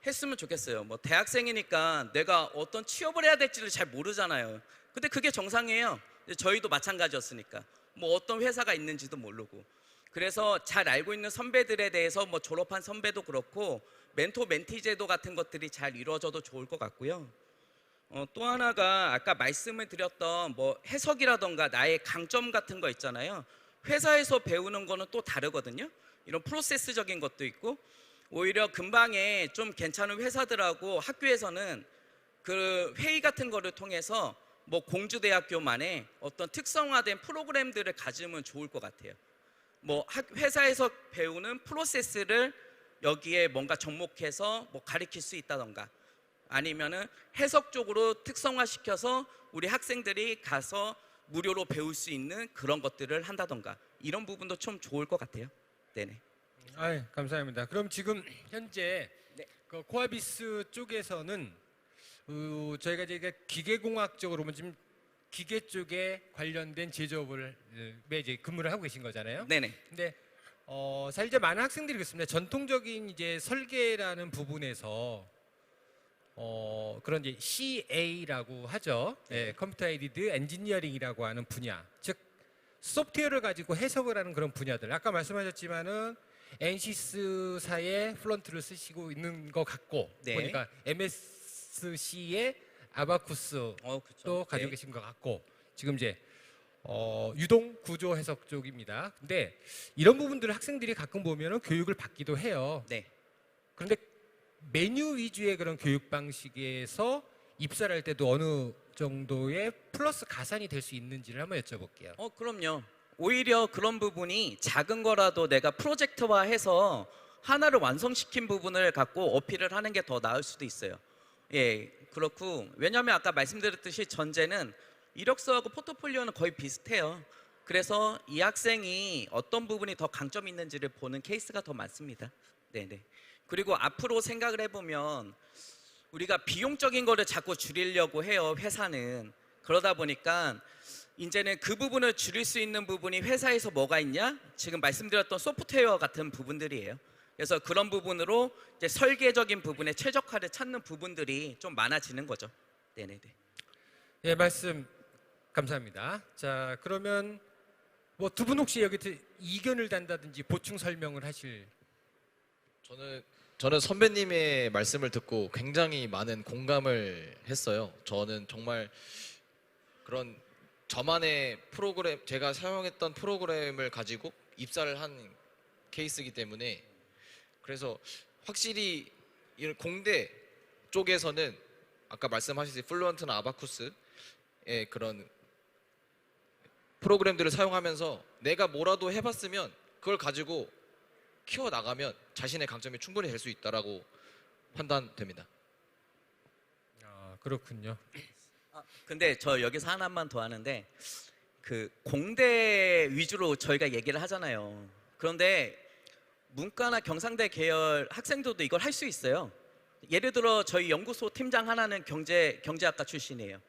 했으면 좋겠어요. 뭐 대학생이니까 내가 어떤 취업을 해야 될지를 잘 모르잖아요. 근데 그게 정상이에요. 저희도 마찬가지였으니까 뭐 어떤 회사가 있는지도 모르고. 그래서 잘 알고 있는 선배들에 대해서 뭐 졸업한 선배도 그렇고 멘토 멘티 제도 같은 것들이 잘 이루어져도 좋을 것 같고요. 또 하나가 아까 말씀을 드렸던 뭐 해석이라던가 나의 강점 같은 거 있잖아요. 회사에서 배우는 거는 또 다르거든요. 이런 프로세스적인 것도 있고, 오히려 근방에 좀 괜찮은 회사들하고 학교에서는 그 회의 같은 거를 통해서 뭐 공주대학교만의 어떤 특성화된 프로그램들을 가지면 좋을 것 같아요. 뭐 회사에서 배우는 프로세스를 여기에 뭔가 접목해서 뭐 가르칠 수 있다던가, 아니면은 해석 쪽으로 특성화시켜서 우리 학생들이 가서 무료로 배울 수 있는 그런 것들을 한다던가, 이런 부분도 좀 좋을 것 같아요. 네네. 감사합니다. 그럼 지금 현재 그 코아비스 쪽에서는 저희가 이제 기계공학적으로 보면 지금 기계 쪽에 관련된 제조업을 이제 근무를 하고 계신 거잖아요. 네네. 근데 사실 이제 많은 학생들이 그렇습니다. 전통적인 이제 설계라는 부분에서 그런 이제 CA라고 하죠. 컴퓨터 에이디드 엔지니어링이라고 하는 분야, 즉 소프트웨어를 가지고 해석을 하는 그런 분야들. 아까 말씀하셨지만은 엔시스사의 플런트를 쓰시고 있는 것 같고, 네. 보니까 MSC의 아바쿠스도 그쵸. 가지고 네. 계신 것 같고, 지금 이제 유동 구조 해석 쪽입니다. 근데 이런 부분들을 학생들이 가끔 보면은 교육을 받기도 해요. 네. 그런데 메뉴 위주의 그런 교육 방식에서 입사를 할 때도 어느 정도의 플러스 가산이 될 수 있는지를 한번 여쭤볼게요. 그럼요. 오히려 그런 부분이 작은 거라도 내가 프로젝트화해서 하나를 완성시킨 부분을 갖고 어필을 하는 게 더 나을 수도 있어요. 예, 그렇고, 왜냐하면 아까 말씀드렸듯이 전제는 이력서하고 포트폴리오는 거의 비슷해요. 그래서 이 학생이 어떤 부분이 더 강점이 있는지를 보는 케이스가 더 많습니다. 네네. 그리고 앞으로 생각을 해보면 우리가 비용적인 거를 자꾸 줄이려고 해요, 회사는. 그러다 보니까 이제는 그 부분을 줄일 수 있는 부분이 회사에서 뭐가 있냐? 지금 말씀드렸던 소프트웨어 같은 부분들이에요. 그래서 그런 부분으로 이제 설계적인 부분에 최적화를 찾는 부분들이 좀 많아지는 거죠. 네네네. 예, 말씀 감사합니다. 자, 그러면 뭐 두 분 혹시 여기 이견을 단다든지 보충 설명을 하실? 저는 저는 선배님의 말씀을 듣고 굉장히 많은 공감을 했어요. 저는 정말 그런 저만의 프로그램, 제가 사용했던 프로그램을 가지고 입사를 한 케이스이기 때문에, 그래서 확실히 이런 공대 쪽에서는 아까 말씀하셨듯이 플루언트나 아바쿠스의 그런 프로그램들을 사용하면서 내가 뭐라도 해봤으면 그걸 가지고 키워나가면 자신의 강점이 충분히 될 수 있다라고 판단됩니다. 아, 그렇군요. 근데 저 여기서 하나만 더 하는데, 그 공대 위주로 저희가 얘기를 하잖아요. 그런데 문과나 경상대 계열 학생들도 이걸 할 수 있어요. 예를 들어 저희 연구소 팀장 하나는 경제학과 출신이에요.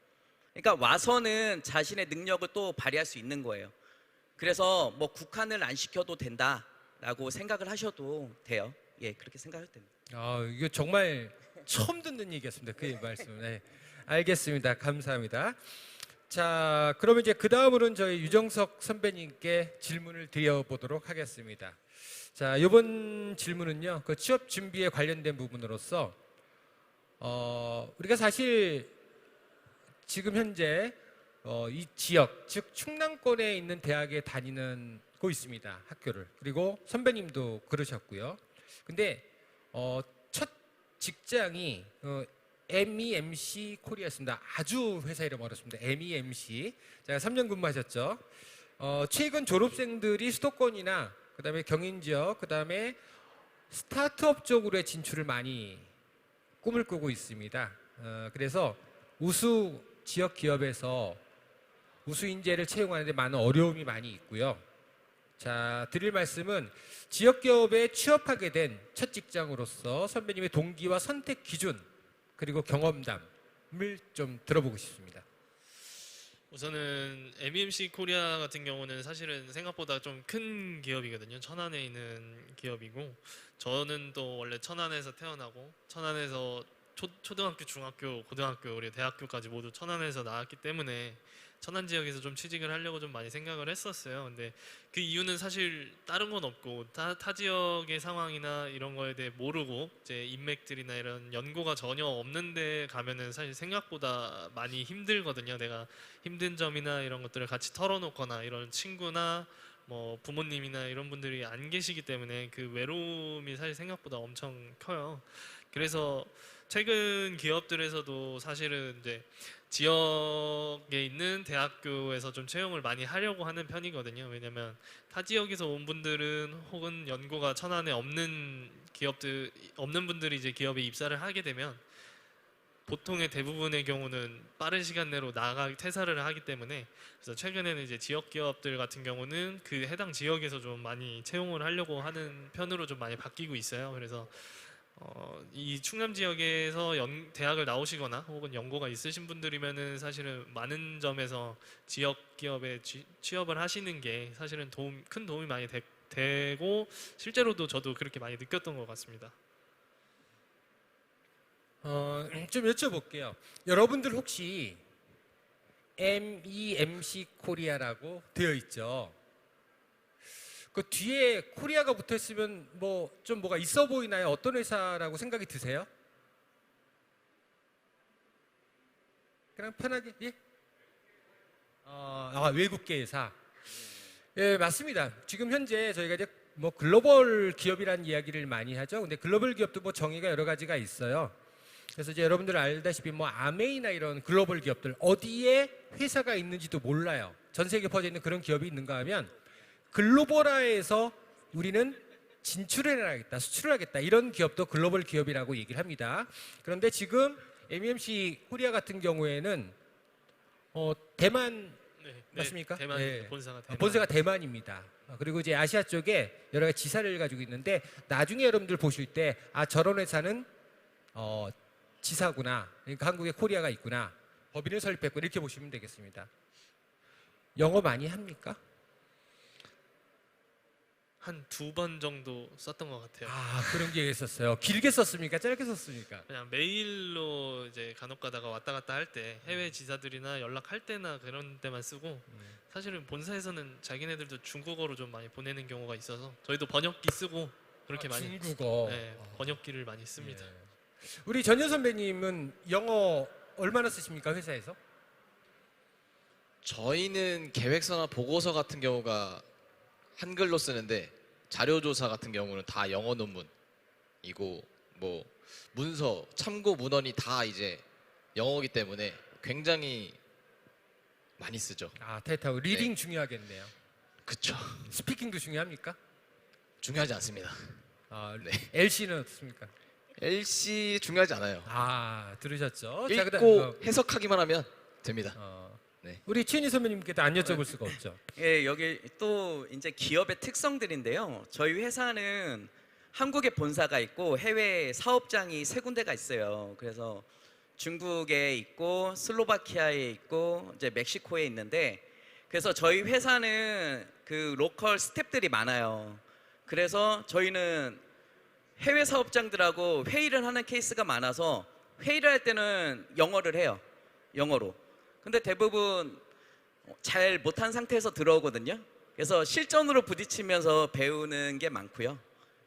그러니까 와서는 자신의 능력을 또 발휘할 수 있는 거예요. 그래서 뭐 국한을 안 시켜도 된다라고 생각을 하셔도 돼요. 예, 그렇게 생각할 됩니다. 아, 이거 정말 처음 듣는 얘기였습니다. 그 말씀. 네. 알겠습니다. 감사합니다. 자, 그러면 이제 그 다음으로는 저희 유정석 선배님께 질문을 드려보도록 하겠습니다. 자, 이번 질문은요, 그 취업 준비에 관련된 부분으로서 우리가 사실 지금 현재 이 지역, 즉 충남권에 있는 대학에 다니는 고 있습니다. 학교를. 그리고 선배님도 그러셨고요. 근데 첫 직장이 MEMC 코리아였습니다. 아주 회사 이름 어렵습니다. MEMC. 제가 3년 근무하셨죠. 최근 졸업생들이 수도권이나 그다음에 경인 지역, 그다음에 스타트업 쪽으로의 진출을 많이 꿈을 꾸고 있습니다. 그래서 우수 지역 기업에서 우수 인재를 채용하는 데 많은 어려움이 많이 있고요. 자, 드릴 말씀은 지역 기업에 취업하게 된 첫 직장으로서 선배님의 동기와 선택 기준 그리고 경험담을 좀 들어보고 싶습니다. 우선은 MEMC 코리아 같은 경우는 사실은 생각보다 좀 큰 기업이거든요. 천안에 있는 기업이고, 저는 또 원래 천안에서 태어나고 천안에서 초등학교, 중학교, 고등학교, 우리 대학교까지 모두 천안에서 나왔기 때문에 천안 지역에서 좀 취직을 하려고 좀 많이 생각을 했었어요. 근데 그 이유는 사실 다른 건 없고, 타 지역의 상황이나 이런 거에 대해 모르고 이제 인맥들이나 이런 연고가 전혀 없는데 가면은 사실 생각보다 많이 힘들거든요. 내가 힘든 점이나 이런 것들을 같이 털어놓거나 이런 친구나 뭐 부모님이나 이런 분들이 안 계시기 때문에 그 외로움이 사실 생각보다 엄청 커요. 그래서 최근 기업들에서도 사실은 이제 지역에 있는 대학교에서 좀 채용을 많이 하려고 하는 편이거든요. 왜냐면 타 지역에서 온 분들은 혹은 연고가 천안에 없는 분들이 이제 기업에 입사를 하게 되면 보통의 대부분의 경우는 빠른 시간 내로 퇴사를 하기 때문에, 그래서 최근에는 이제 지역 기업들 같은 경우는 그 해당 지역에서 좀 많이 채용을 하려고 하는 편으로 좀 많이 바뀌고 있어요. 그래서 이 충남 지역에서 대학을 나오시거나 혹은 연고가 있으신 분들이면은 사실은 많은 점에서 지역 기업에 취업을 하시는 게 사실은 큰 도움이 많이 되고, 실제로도 저도 그렇게 많이 느꼈던 것 같습니다. 좀 여쭤볼게요. 여러분들 혹시 MEMC 코리아라고 되어 있죠? 그 뒤에 코리아가 붙어 있으면 뭐 좀 뭐가 있어 보이나요? 어떤 회사라고 생각이 드세요? 그냥 편하게, 예? 외국계 회사. 예, 맞습니다. 지금 현재 저희가 이제 뭐 글로벌 기업이라는 이야기를 많이 하죠. 근데 글로벌 기업도 뭐 정의가 여러 가지가 있어요. 그래서 이제 여러분들 알다시피 뭐 아메이나 이런 글로벌 기업들 어디에 회사가 있는지도 몰라요. 전 세계에 퍼져 있는 그런 기업이 있는가 하면 글로벌화해서 우리는 진출을 하겠다, 수출을 하겠다, 이런 기업도 글로벌 기업이라고 얘기를 합니다. 그런데 지금 MEMC 코리아 같은 경우에는 대만 맞습니까? 대만 네. 본사가 본사가 대만입니다. 그리고 이제 아시아 쪽에 여러 가지 지사를 가지고 있는데, 나중에 여러분들 보실 때 저런 회사는 지사구나, 그러니까 한국에 코리아가 있구나, 법인을 설립했구나, 이렇게 보시면 되겠습니다. 영어 많이 합니까? 한 2번 정도 썼던 것 같아요. 그런 게 있었어요. 길게 썼습니까? 짧게 썼습니까? 그냥 메일로 이제 간혹 가다가 왔다 갔다 할 때 해외 지사들이나 연락할 때나 그런 때만 쓰고, 사실은 본사에서는 자기네들도 중국어로 좀 많이 보내는 경우가 있어서 저희도 번역기 쓰고 그렇게 많이 중국어. 네, 번역기를 많이 씁니다. 예. 우리 전현 선배님은 영어 얼마나 쓰십니까 회사에서? 저희는 계획서나 보고서 같은 경우가 한글로 쓰는데 자료조사 같은 경우는 다 영어 논문이고 뭐 문서, 참고 문헌이 다 이제 영어이기 때문에 굉장히 많이 쓰죠. 아, 테이타고 리딩 중요하겠네요. 그쵸. 스피킹도 중요합니까? 중요하지 않습니다. 아, 네. LC는 어떻습니까? LC 중요하지 않아요. 아, 들으셨죠? 읽고 해석하기만 하면 됩니다. 네. 우리 최은희 선배님께도 안 여쭤볼 수가 없죠. 예, 여기 또 이제 기업의 특성들인데요. 저희 회사는 한국에 본사가 있고 해외 사업장이 3군데가 있어요. 그래서 중국에 있고 슬로바키아에 있고 이제 멕시코에 있는데, 그래서 저희 회사는 그 로컬 스태프들이 많아요. 그래서 저희는 해외 사업장들하고 회의를 하는 케이스가 많아서 회의를 할 때는 영어를 해요. 영어로. 근데 대부분 잘 못한 상태에서 들어오거든요. 그래서 실전으로 부딪히면서 배우는 게 많고요.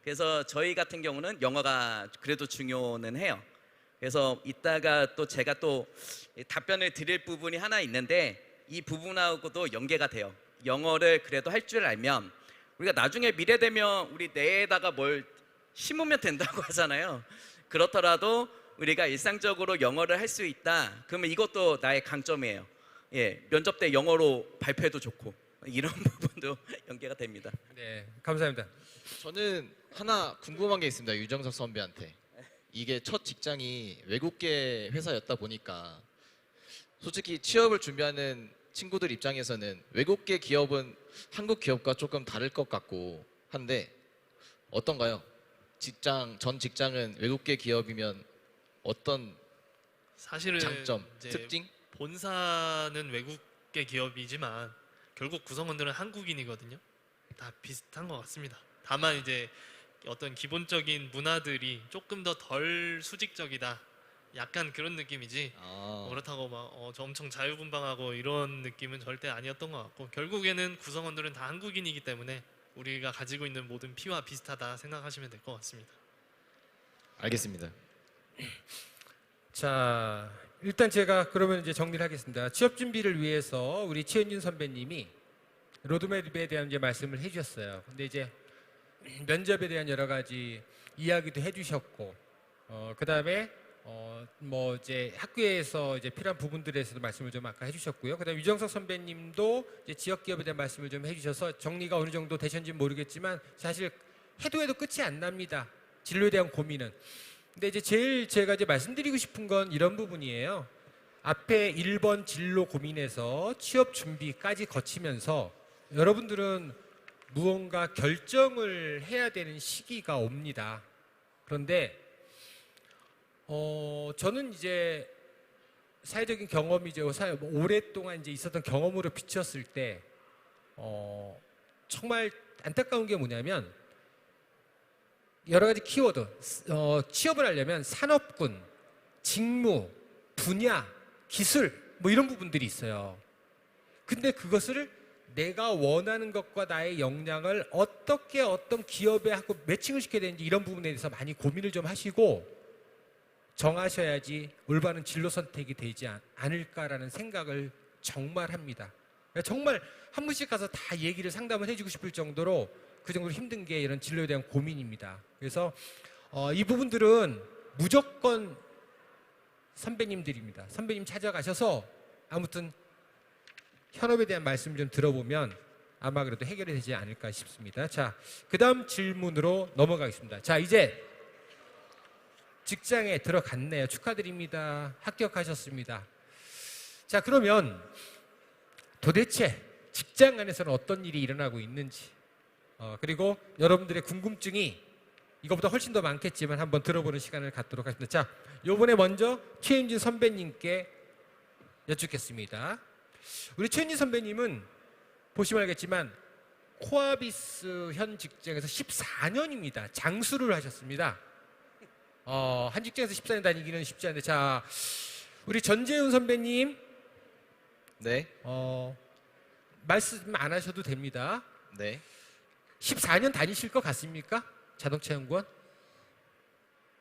그래서 저희 같은 경우는 영어가 그래도 중요는 해요. 그래서 이따가 또 제가 또 답변을 드릴 부분이 하나 있는데 이 부분하고도 연계가 돼요. 영어를 그래도 할 줄 알면 우리가 나중에 미래 되면 우리 뇌에다가 뭘 심으면 된다고 하잖아요. 그렇더라도 우리가 일상적으로 영어를 할 수 있다. 그러면 이것도 나의 강점이에요. 예, 면접 때 영어로 발표해도 좋고 이런 부분도 연계가 됩니다. 네, 감사합니다. 저는 하나 궁금한 게 있습니다. 유정석 선배한테. 이게 첫 직장이 외국계 회사였다 보니까 솔직히 취업을 준비하는 친구들 입장에서는 외국계 기업은 한국 기업과 조금 다를 것 같고 한데 어떤가요? 전 직장은 외국계 기업이면 어떤 사실은 장점, 이제 특징? 본사는 외국계 기업이지만 결국 구성원들은 한국인이거든요. 다 비슷한 것 같습니다. 다만 이제 어떤 기본적인 문화들이 조금 더 덜 수직적이다. 약간 그런 느낌이지. 그렇다고 막 저 엄청 자유분방하고 이런 느낌은 절대 아니었던 것 같고, 결국에는 구성원들은 다 한국인이기 때문에 우리가 가지고 있는 모든 피와 비슷하다 생각하시면 될 것 같습니다. 알겠습니다. 자, 일단 제가 그러면 이제 정리를 하겠습니다. 취업 준비를 위해서 우리 최은진 선배님이 로드맵에 대한 이제 말씀을 해주셨어요. 근데 이제 면접에 대한 여러 가지 이야기도 해주셨고, 그다음에 뭐 이제 학교에서 이제 필요한 부분들에서도 말씀을 좀 아까 해주셨고요. 그다음에 유정석 선배님도 이제 지역 기업에 대한 말씀을 좀 해주셔서 정리가 어느 정도 되셨는지는 모르겠지만 사실 해도 끝이 안 납니다. 진로에 대한 고민은. 근데 이제 제일 제가 이제 말씀드리고 싶은 건 이런 부분이에요. 앞에 1번 진로 고민에서 취업 준비까지 거치면서 여러분들은 무언가 결정을 해야 되는 시기가 옵니다. 그런데 저는 이제 사회적인 경험이 이제 오랫동안 이제 있었던 경험으로 비쳤을 때 정말 안타까운 게 뭐냐면 여러 가지 키워드, 취업을 하려면 산업군, 직무, 분야, 기술 뭐 이런 부분들이 있어요. 근데 그것을 내가 원하는 것과 나의 역량을 어떻게 어떤 기업에 하고 매칭을 시켜야 되는지 이런 부분에 대해서 많이 고민을 좀 하시고 정하셔야지 올바른 진로 선택이 되지 않을까라는 생각을 정말 합니다. 정말 한 분씩 가서 다 얘기를 상담을 해주고 싶을 정도로 그 정도로 힘든 게 이런 진로에 대한 고민입니다. 그래서 이 부분들은 무조건 선배님들입니다. 선배님 찾아가셔서 아무튼 현업에 대한 말씀 좀 들어보면 아마 그래도 해결이 되지 않을까 싶습니다. 자, 그 다음 질문으로 넘어가겠습니다. 자, 이제 직장에 들어갔네요. 축하드립니다. 합격하셨습니다. 자, 그러면 도대체 직장 안에서는 어떤 일이 일어나고 있는지 그리고 여러분들의 궁금증이 이거보다 훨씬 더 많겠지만 한번 들어보는 시간을 갖도록 하겠습니다. 자, 요번에 먼저 최윤진 선배님께 여쭙겠습니다. 우리 최윤진 선배님은 보시면 알겠지만 코아비스 현 직장에서 14년입니다. 장수를 하셨습니다. 한 직장에서 14년 다니기는 쉽지 않은데, 자, 우리 전재훈 선배님, 네. 말씀 안 하셔도 됩니다. 네. 14년 다니실 것 같습니까? 자동차 연구원?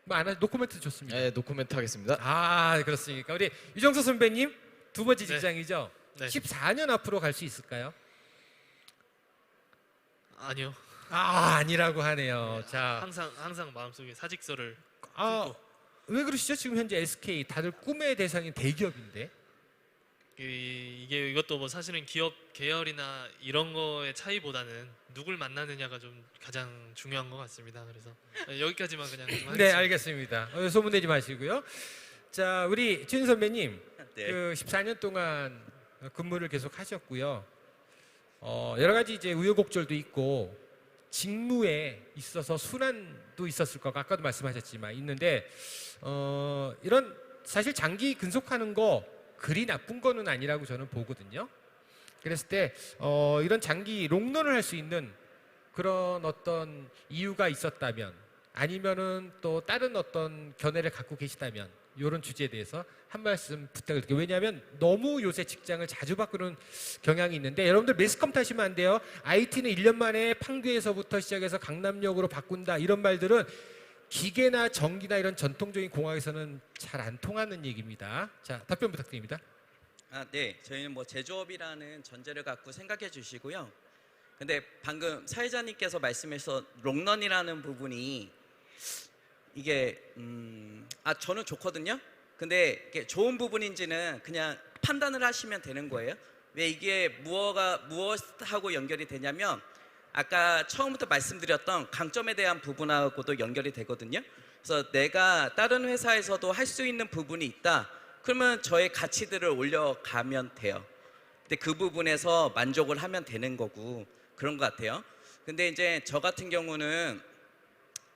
뭐 안 하, 노코멘트 좋습니다. 네, 노코멘트 하겠습니다. 아, 그렇습니까? 우리 유정수 선배님 두 번째 네. 직장이죠? 네. 14년 앞으로 갈 수 있을까요? 아니요. 아니라고 하네요. 자, 항상 마음속에 사직서를 왜 그러시죠? 지금 현재 SK 다들 꿈의 대상인 대기업인데. 이것도 뭐 사실은 기업 계열이나 이런 거의 차이보다는 누굴 만나느냐가 좀 가장 중요한 것 같습니다. 그래서 여기까지만 그냥 좀 하겠습니다. 네, 알겠습니다. 소문내지 마시고요. 자, 우리 진 선배님, 네. 그 14년 동안 근무를 계속 하셨고요. 여러 가지 이제 우여곡절도 있고 직무에 있어서 순환도 있었을 거고 아까도 말씀하셨지만 있는데 이런 사실 장기 근속하는 거 그리 나쁜 거는 아니라고 저는 보거든요. 그랬을 때 이런 장기 롱런을 할 수 있는 그런 어떤 이유가 있었다면 아니면은 또 다른 어떤 견해를 갖고 계시다면 이런 주제에 대해서 한 말씀 부탁드릴게요. 왜냐하면 너무 요새 직장을 자주 바꾸는 경향이 있는데 여러분들 매스컴 타시면 안 돼요. IT는 1년 만에 판교에서부터 시작해서 강남역으로 바꾼다 이런 말들은 기계나 전기나 이런 전통적인 공학에서는 잘 안 통하는 얘기입니다. 자, 답변 부탁드립니다. 네. 저희는 뭐 제조업이라는 전제를 갖고 생각해 주시고요. 근데 방금 사회자님께서 말씀해서 롱런이라는 부분이 이게 저는 좋거든요. 근데 이게 좋은 부분인지는 그냥 판단을 하시면 되는 거예요. 왜 이게 무엇하고 연결이 되냐면 아까 처음부터 말씀드렸던 강점에 대한 부분하고도 연결이 되거든요. 그래서 내가 다른 회사에서도 할 수 있는 부분이 있다. 그러면 저의 가치들을 올려가면 돼요. 근데 그 부분에서 만족을 하면 되는 거고 그런 것 같아요. 근데 이제 저 같은 경우는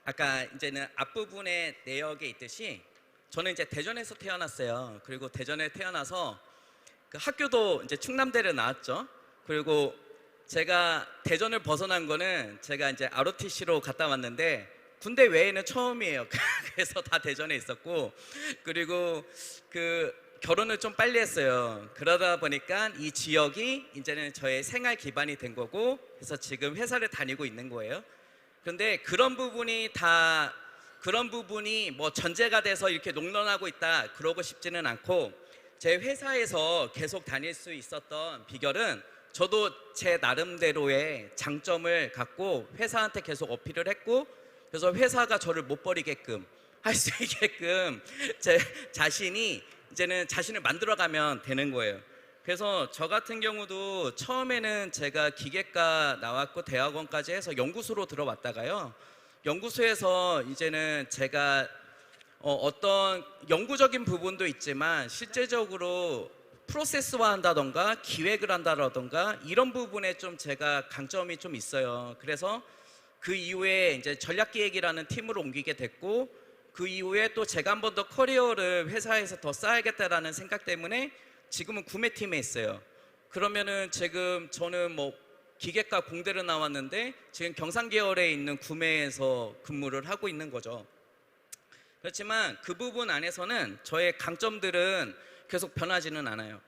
아까 이제는 앞부분의 내역에 있듯이 저는 이제 대전에서 태어났어요. 그리고 대전에 태어나서 그 학교도 이제 충남대를 나왔죠. 그리고 제가 대전을 벗어난 거는 제가 이제 ROTC로 갔다 왔는데 군대 외에는 처음이에요. 그래서 다 대전에 있었고 그리고 그 결혼을 좀 빨리 했어요. 그러다 보니까 이 지역이 이제는 저의 생활 기반이 된 거고 그래서 지금 회사를 다니고 있는 거예요. 그런데 그런 부분이 뭐 전제가 돼서 이렇게 롱런하고 있다 그러고 싶지는 않고 제 회사에서 계속 다닐 수 있었던 비결은 저도 제 나름대로의 장점을 갖고 회사한테 계속 어필을 했고 그래서 회사가 저를 못 버리게끔 할 수 있게끔 제 자신이 이제는 자신을 만들어가면 되는 거예요. 그래서 저 같은 경우도 처음에는 제가 기계과 나왔고 대학원까지 해서 연구소로 들어왔다가요. 연구소에서 이제는 제가 어떤 연구적인 부분도 있지만 실제적으로 프로세스화 한다던가 기획을 한다던가 이런 부분에 좀 제가 강점이 좀 있어요. 그래서 그 이후에 이제 전략기획이라는 팀으로 옮기게 됐고 그 이후에 또 제가 한 번 더 커리어를 회사에서 더 쌓아야겠다라는 생각 때문에 지금은 구매팀에 있어요. 그러면은 지금 저는 뭐 기계과 공대를 나왔는데 지금 경상계열에 있는 구매에서 근무를 하고 있는 거죠. 그렇지만 그 부분 안에서는 저의 강점들은 계속 변하지는 않아요.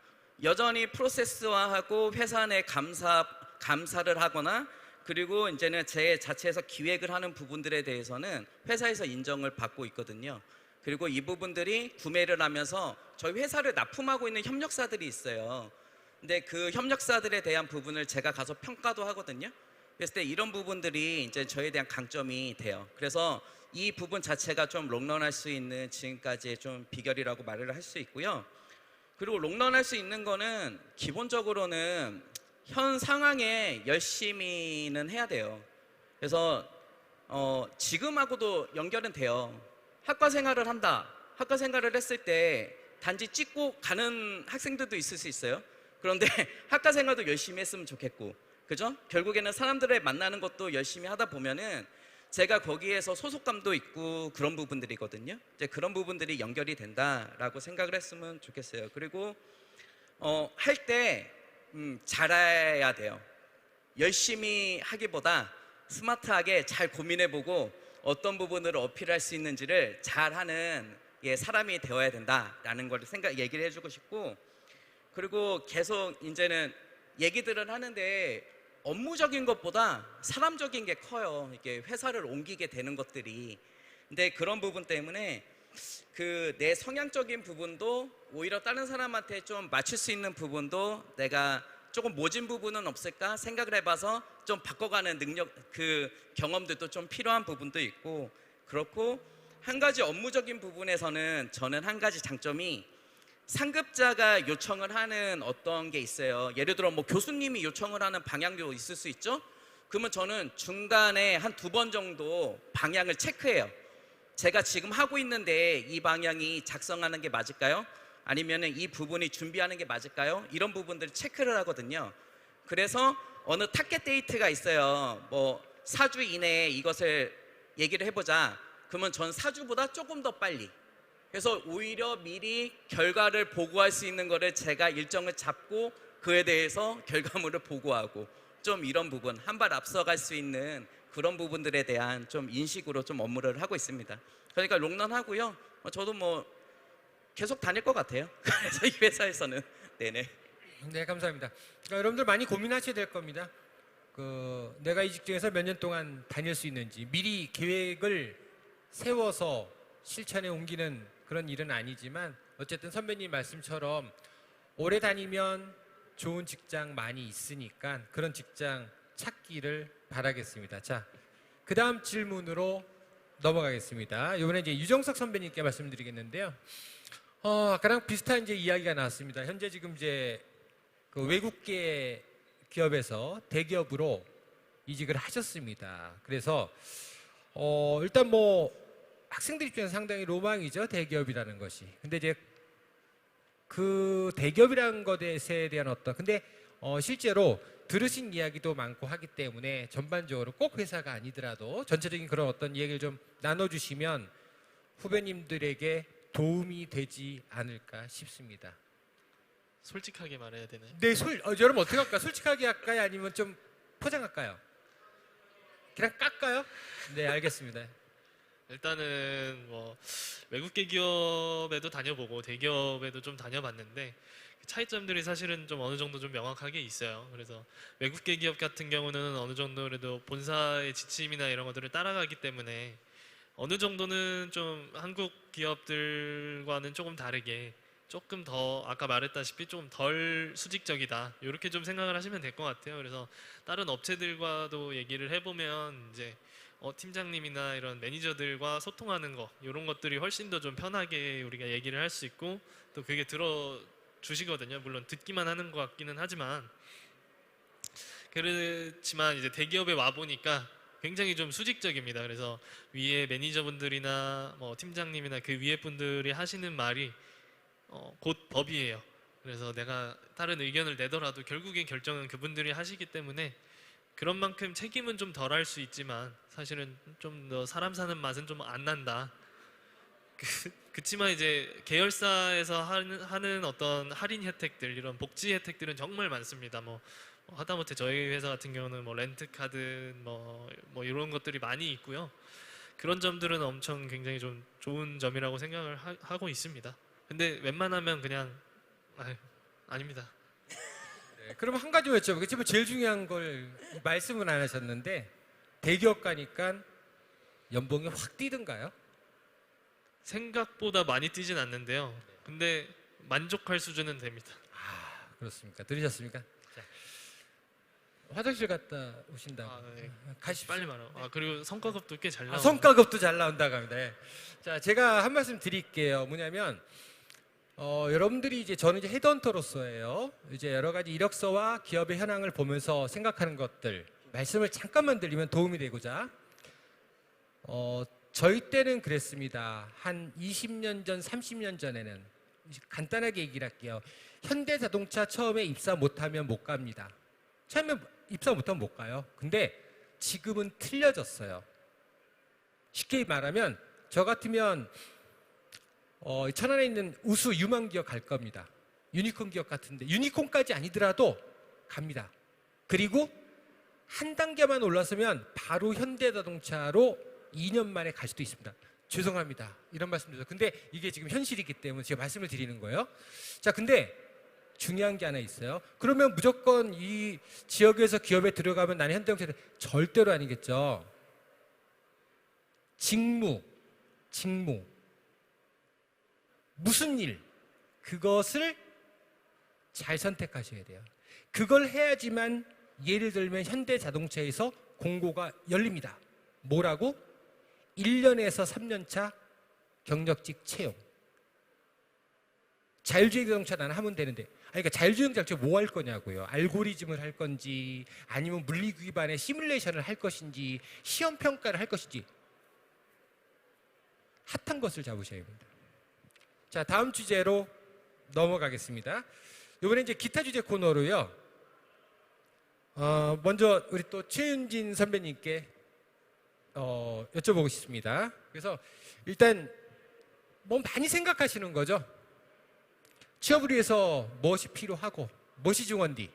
여전히 프로세스화하고 회사 내 감사를 하거나 그리고 이제는 제 자체에서 기획을 하는 부분들에 대해서는 회사에서 인정을 받고 있거든요. 그리고 이 부분들이 구매를 하면서 저희 회사를 납품하고 있는 협력사들이 있어요. 근데 그 협력사들에 대한 부분을 제가 가서 평가도 하거든요. 그랬을 때 이런 부분들이 이제 저에 대한 강점이 돼요. 그래서 이 부분 자체가 좀 롱런할 수 있는 지금까지의 좀 비결이라고 말을 할 수 있고요. 그리고 롱런할 수 있는 거는 기본적으로는 현 상황에 열심히는 해야 돼요. 그래서 지금하고도 연결은 돼요. 학과 생활을 한다. 학과 생활을 했을 때 단지 찍고 가는 학생들도 있을 수 있어요. 그런데 학과 생활도 열심히 했으면 좋겠고, 그죠? 결국에는 사람들을 만나는 것도 열심히 하다 보면은 제가 거기에서 소속감도 있고 그런 부분들이거든요. 이제 그런 부분들이 연결이 된다라고 생각을 했으면 좋겠어요. 그리고 할 때 잘해야 돼요. 열심히 하기보다 스마트하게 잘 고민해보고 어떤 부분을 어필할 수 있는지를 잘하는 사람이 되어야 된다라는 걸 얘기를 해주고 싶고, 그리고 계속 이제는 얘기들을 하는데 업무적인 것보다 사람적인 게 커요. 이게 회사를 옮기게 되는 것들이. 근데 그런 부분 때문에 그 내 성향적인 부분도 오히려 다른 사람한테 좀 맞출 수 있는 부분도 내가 조금 모진 부분은 없을까 생각을 해봐서 좀 바꿔가는 능력, 그 경험들도 좀 필요한 부분도 있고, 그렇고 한 가지 업무적인 부분에서는 저는 한 가지 장점이 상급자가 요청을 하는 어떤 게 있어요. 예를 들어 뭐 교수님이 요청을 하는 방향도 있을 수 있죠. 그러면 저는 중간에 한 2번 정도 방향을 체크해요. 제가 지금 하고 있는데 이 방향이 작성하는 게 맞을까요? 아니면 이 부분이 준비하는 게 맞을까요? 이런 부분들을 체크를 하거든요. 그래서 어느 타겟 데이트가 있어요. 뭐 4주 이내에 이것을 얘기를 해보자. 그러면 전 4주보다 조금 더 빨리. 그래서 오히려 미리 결과를 보고할 수 있는 거를 제가 일정을 잡고 그에 대해서 결과물을 보고하고, 좀 이런 부분 한 발 앞서갈 수 있는 그런 부분들에 대한 좀 인식으로 좀 업무를 하고 있습니다. 그러니까 롱런 하고요. 저도 뭐 계속 다닐 것 같아요. 그래서 이 회사에서는. 네네. 네, 감사합니다. 그러니까 여러분들 많이 고민하셔야 될 겁니다. 내가 이 직종에서 몇 년 동안 다닐 수 있는지 미리 계획을 세워서 실천에 옮기는 그런 일은 아니지만, 어쨌든 선배님 말씀처럼 오래 다니면 좋은 직장 많이 있으니까 그런 직장 찾기를 바라겠습니다. 자, 그 다음 질문으로 넘어가겠습니다. 이번에 이제 유정석 선배님께 말씀드리겠는데요. 아까랑 비슷한 이제 이야기가 나왔습니다. 현재 지금 이제 그 외국계 기업에서 대기업으로 이직을 하셨습니다. 그래서 일단 뭐 학생들 입장에서 상당히 로망이죠, 대기업이라는 것이. 근데 이제 그 대기업이라는 것에 대한 근데 실제로 들으신 이야기도 많고 하기 때문에 전반적으로 꼭 회사가 아니더라도 전체적인 그런 어떤 얘기를 좀 나눠주시면 후배님들에게 도움이 되지 않을까 싶습니다. 솔직하게 말해야 되나요? 네, 여러분 어떻게 할까요? 솔직하게 할까요? 아니면 좀 포장할까요? 그냥 깎아요? 네, 알겠습니다. 일단은 뭐 외국계 기업에도 다녀보고 대기업에도 좀 다녀봤는데 차이점들이 사실은 좀 어느 정도 좀 명확하게 있어요. 그래서 외국계 기업 같은 경우는 어느 정도 그래도 본사의 지침이나 이런 것들을 따라가기 때문에 어느 정도는 좀 한국 기업들과는 조금 다르게 조금 더 아까 말했다시피 조금 덜 수직적이다, 이렇게 좀 생각을 하시면 될 것 같아요. 그래서 다른 업체들과도 얘기를 해보면 이제 팀장님이나 이런 매니저들과 소통하는 거, 이런 것들이 훨씬 더 좀 편하게 우리가 얘기를 할 수 있고 또 그게 들어주시거든요. 물론 듣기만 하는 것 같기는 하지만, 그렇지만 이제 대기업에 와 보니까 굉장히 좀 수직적입니다. 그래서 위에 매니저분들이나 뭐 팀장님이나 그 위에 분들이 하시는 말이 곧 법이에요. 그래서 내가 다른 의견을 내더라도 결국엔 결정은 그분들이 하시기 때문에 그런 만큼 책임은 좀 덜 할 수 있지만 사실은 좀 더 사람 사는 맛은 좀 안 난다. 그치만 이제 계열사에서 하는 어떤 할인 혜택들, 이런 복지 혜택들은 정말 많습니다. 뭐 하다못해 저희 회사 같은 경우는 뭐 렌트카드 뭐 이런 것들이 많이 있고요. 그런 점들은 엄청 굉장히 좀 좋은 점이라고 생각을 하고 있습니다. 근데 웬만하면 그냥 아닙니다. 네, 그럼 한 가지 여쭤보겠지만 제일 중요한 걸 말씀은 안 하셨는데, 대기업 가니까 연봉이 확 뛰던가요? 생각보다 많이 뛰진 않는데요. 근데 만족할 수준은 됩니다. 그렇습니까? 들으셨습니까? 자, 화장실 갔다 오신다고. 네. 가십시오. 빨리 말하고. 그리고 성과급도 꽤 잘 나와요. 성과급도 잘 나온다고 합니다. 네. 자, 제가 한 말씀 드릴게요. 뭐냐면 여러분들이 이제 저는 이제 헤드헌터로서예요. 이제 여러 가지 이력서와 기업의 현황을 보면서 생각하는 것들 말씀을 잠깐만 드리면 도움이 되고자. 저희 때는 그랬습니다. 한 20년 전, 30년 전에는 간단하게 얘기를 할게요. 현대자동차 처음에 입사 못하면 못 갑니다. 처음에 입사 못하면 못 가요. 근데 지금은 틀려졌어요. 쉽게 말하면 저 같으면 천안에 있는 우수 유망 기업 갈 겁니다. 유니콘 기업 같은데 유니콘까지 아니더라도 갑니다. 그리고 한 단계만 올라서면 바로 현대자동차로 2년 만에 갈 수도 있습니다. 죄송합니다. 이런 말씀드려서. 근데 이게 지금 현실이기 때문에 제가 말씀을 드리는 거예요. 자, 근데 중요한 게 하나 있어요. 그러면 무조건 이 지역에서 기업에 들어가면 나는 현대경찰 절대로 아니겠죠. 직무, 무슨 일, 그것을 잘 선택하셔야 돼요. 그걸 해야지만 예를 들면 현대자동차에서 공고가 열립니다. 뭐라고? 1년에서 3년차 경력직 채용. 자율주행 자동차 나는 하면 되는데, 그러니까 자율주행 자동차 뭐 할 거냐고요. 알고리즘을 할 건지, 아니면 물리 기반의 시뮬레이션을 할 것인지, 시험 평가를 할 것인지 핫한 것을 잡으셔야 합니다. 자, 다음 주제로 넘어가겠습니다. 이번에 이제 기타 주제 코너로요. 먼저 우리 또 최윤진 선배님께 여쭤보고 싶습니다. 그래서 일단 뭐 많이 생각하시는 거죠. 취업을 위해서 무엇이 필요하고 무엇이 중요한디.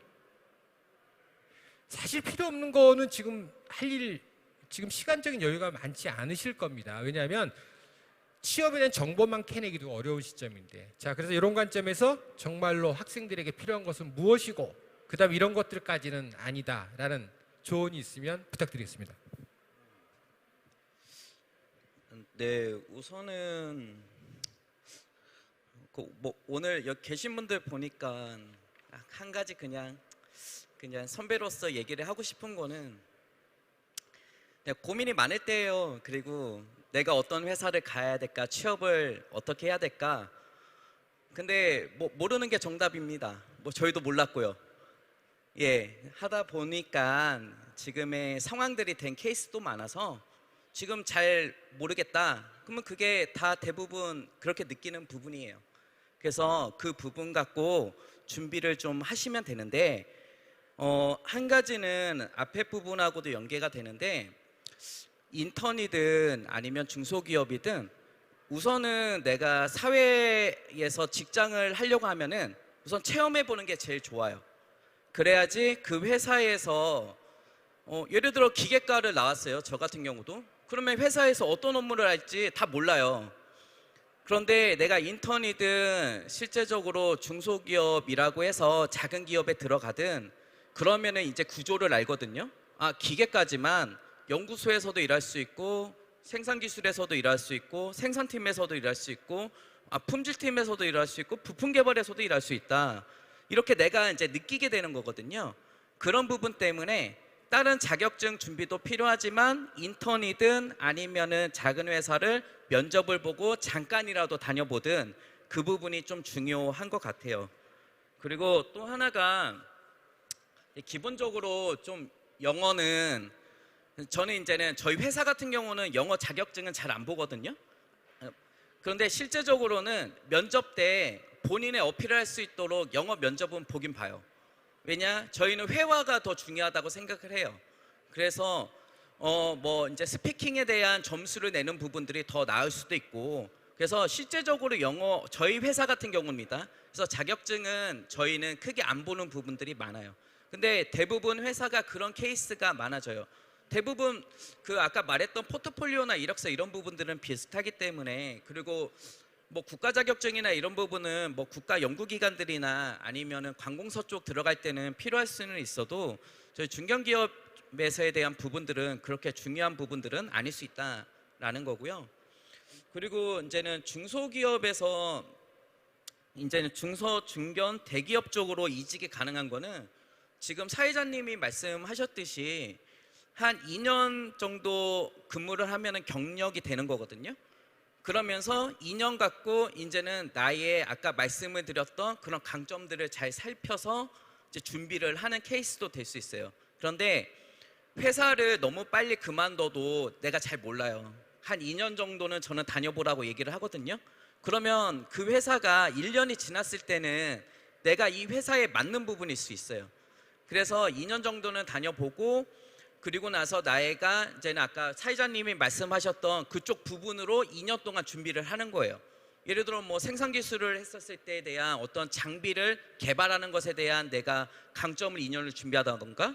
사실 필요 없는 거는 지금 할 일, 지금 시간적인 여유가 많지 않으실 겁니다. 왜냐하면 취업에 대한 정보만 캐내기도 어려운 시점인데, 자, 그래서 이런 관점에서 정말로 학생들에게 필요한 것은 무엇이고, 그다음 이런 것들까지는 아니다라는 조언이 있으면 부탁드리겠습니다. 네, 우선은 뭐 오늘 여기 계신 분들 보니까 한 가지 그냥 선배로서 얘기를 하고 싶은 거는, 고민이 많을 때예요. 그리고 내가 어떤 회사를 가야 될까, 취업을 어떻게 해야 될까. 근데 뭐 모르는 게 정답입니다. 뭐 저희도 몰랐고요. 예, 하다 보니까 지금의 상황들이 된 케이스도 많아서 지금 잘 모르겠다. 그러면 그게 다 대부분 그렇게 느끼는 부분이에요. 그래서 그 부분 갖고 준비를 좀 하시면 되는데, 한 가지는 앞에 부분하고도 연계가 되는데, 인턴이든 아니면 중소기업이든 우선은 내가 사회에서 직장을 하려고 하면은 우선 체험해 보는 게 제일 좋아요. 그래야지 그 회사에서 예를 들어 기계과를 나왔어요. 저 같은 경우도. 그러면 회사에서 어떤 업무를 할지 다 몰라요. 그런데 내가 인턴이든 실제적으로 중소기업이라고 해서 작은 기업에 들어가든 그러면은 이제 구조를 알거든요. 아, 기계까지만 연구소에서도 일할 수 있고, 생산기술에서도 일할 수 있고, 생산팀에서도 일할 수 있고, 품질팀에서도 일할 수 있고, 부품개발에서도 일할 수 있다. 이렇게 내가 이제 느끼게 되는 거거든요. 그런 부분 때문에 다른 자격증 준비도 필요하지만 인턴이든 아니면은 작은 회사를 면접을 보고 잠깐이라도 다녀보든 그 부분이 좀 중요한 것 같아요. 그리고 또 하나가 기본적으로 좀 영어는, 저는 이제는 저희 회사 같은 경우는 영어 자격증은 잘 안 보거든요. 그런데 실제적으로는 면접 때 본인의 어필을 할 수 있도록 영어 면접은 보긴 봐요. 왜냐? 저희는 회화가 더 중요하다고 생각을 해요. 그래서 뭐 이제 스피킹에 대한 점수를 내는 부분들이 더 나을 수도 있고, 그래서 실제적으로 영어, 저희 회사 같은 경우입니다. 그래서 자격증은 저희는 크게 안 보는 부분들이 많아요. 근데 대부분 회사가 그런 케이스가 많아져요. 대부분 그 아까 말했던 포트폴리오나 이력서 이런 부분들은 비슷하기 때문에, 그리고 뭐 국가 자격증이나 이런 부분은 뭐 국가 연구기관들이나 아니면은 관공서 쪽 들어갈 때는 필요할 수는 있어도 저희 중견기업에서에 대한 부분들은 그렇게 중요한 부분들은 아닐 수 있다라는 거고요. 그리고 이제는 중소기업에서 이제는 중소, 중견, 대기업 쪽으로 이직이 가능한 거는 지금 사회자님이 말씀하셨듯이 한 2년 정도 근무를 하면은 경력이 되는 거거든요. 그러면서 2년 갖고 이제는 나의 아까 말씀을 드렸던 그런 강점들을 잘 살펴서 이제 준비를 하는 케이스도 될 수 있어요. 그런데 회사를 너무 빨리 그만둬도 내가 잘 몰라요. 한 2년 정도는 저는 다녀보라고 얘기를 하거든요. 그러면 그 회사가 1년이 지났을 때는 내가 이 회사에 맞는 부분일 수 있어요. 그래서 2년 정도는 다녀보고, 그리고 나서 나애가 이제는 아까 사회자님이 말씀하셨던 그쪽 부분으로 2년 동안 준비를 하는 거예요. 예를 들어 뭐 생산 기술을 했었을 때에 대한 어떤 장비를 개발하는 것에 대한 내가 강점을 2년을 준비하다던가,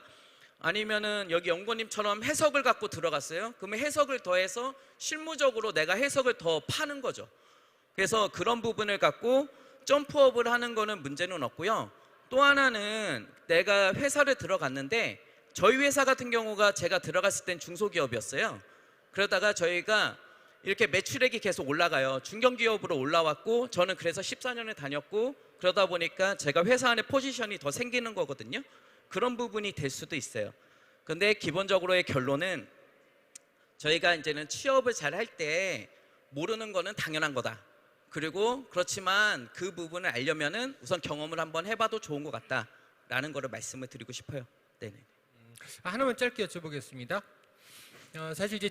아니면은 여기 연구원님처럼 해석을 갖고 들어갔어요. 그러면 해석을 더해서 실무적으로 내가 해석을 더 파는 거죠. 그래서 그런 부분을 갖고 점프업을 하는 거는 문제는 없고요. 또 하나는 내가 회사를 들어갔는데 저희 회사 같은 경우가 제가 들어갔을 땐 중소기업이었어요. 그러다가 저희가 이렇게 매출액이 계속 올라가요. 중견기업으로 올라왔고 저는 그래서 14년을 다녔고 그러다 보니까 제가 회사 안에 포지션이 더 생기는 거거든요. 그런 부분이 될 수도 있어요. 근데 기본적으로의 결론은 저희가 이제는 취업을 잘 할 때 모르는 거는 당연한 거다. 그리고 그렇지만 그 부분을 알려면은 우선 경험을 한번 해봐도 좋은 것 같다라는 거를 말씀을 드리고 싶어요. 네네. 하나만 짧게 여쭤보겠습니다. 사실 이제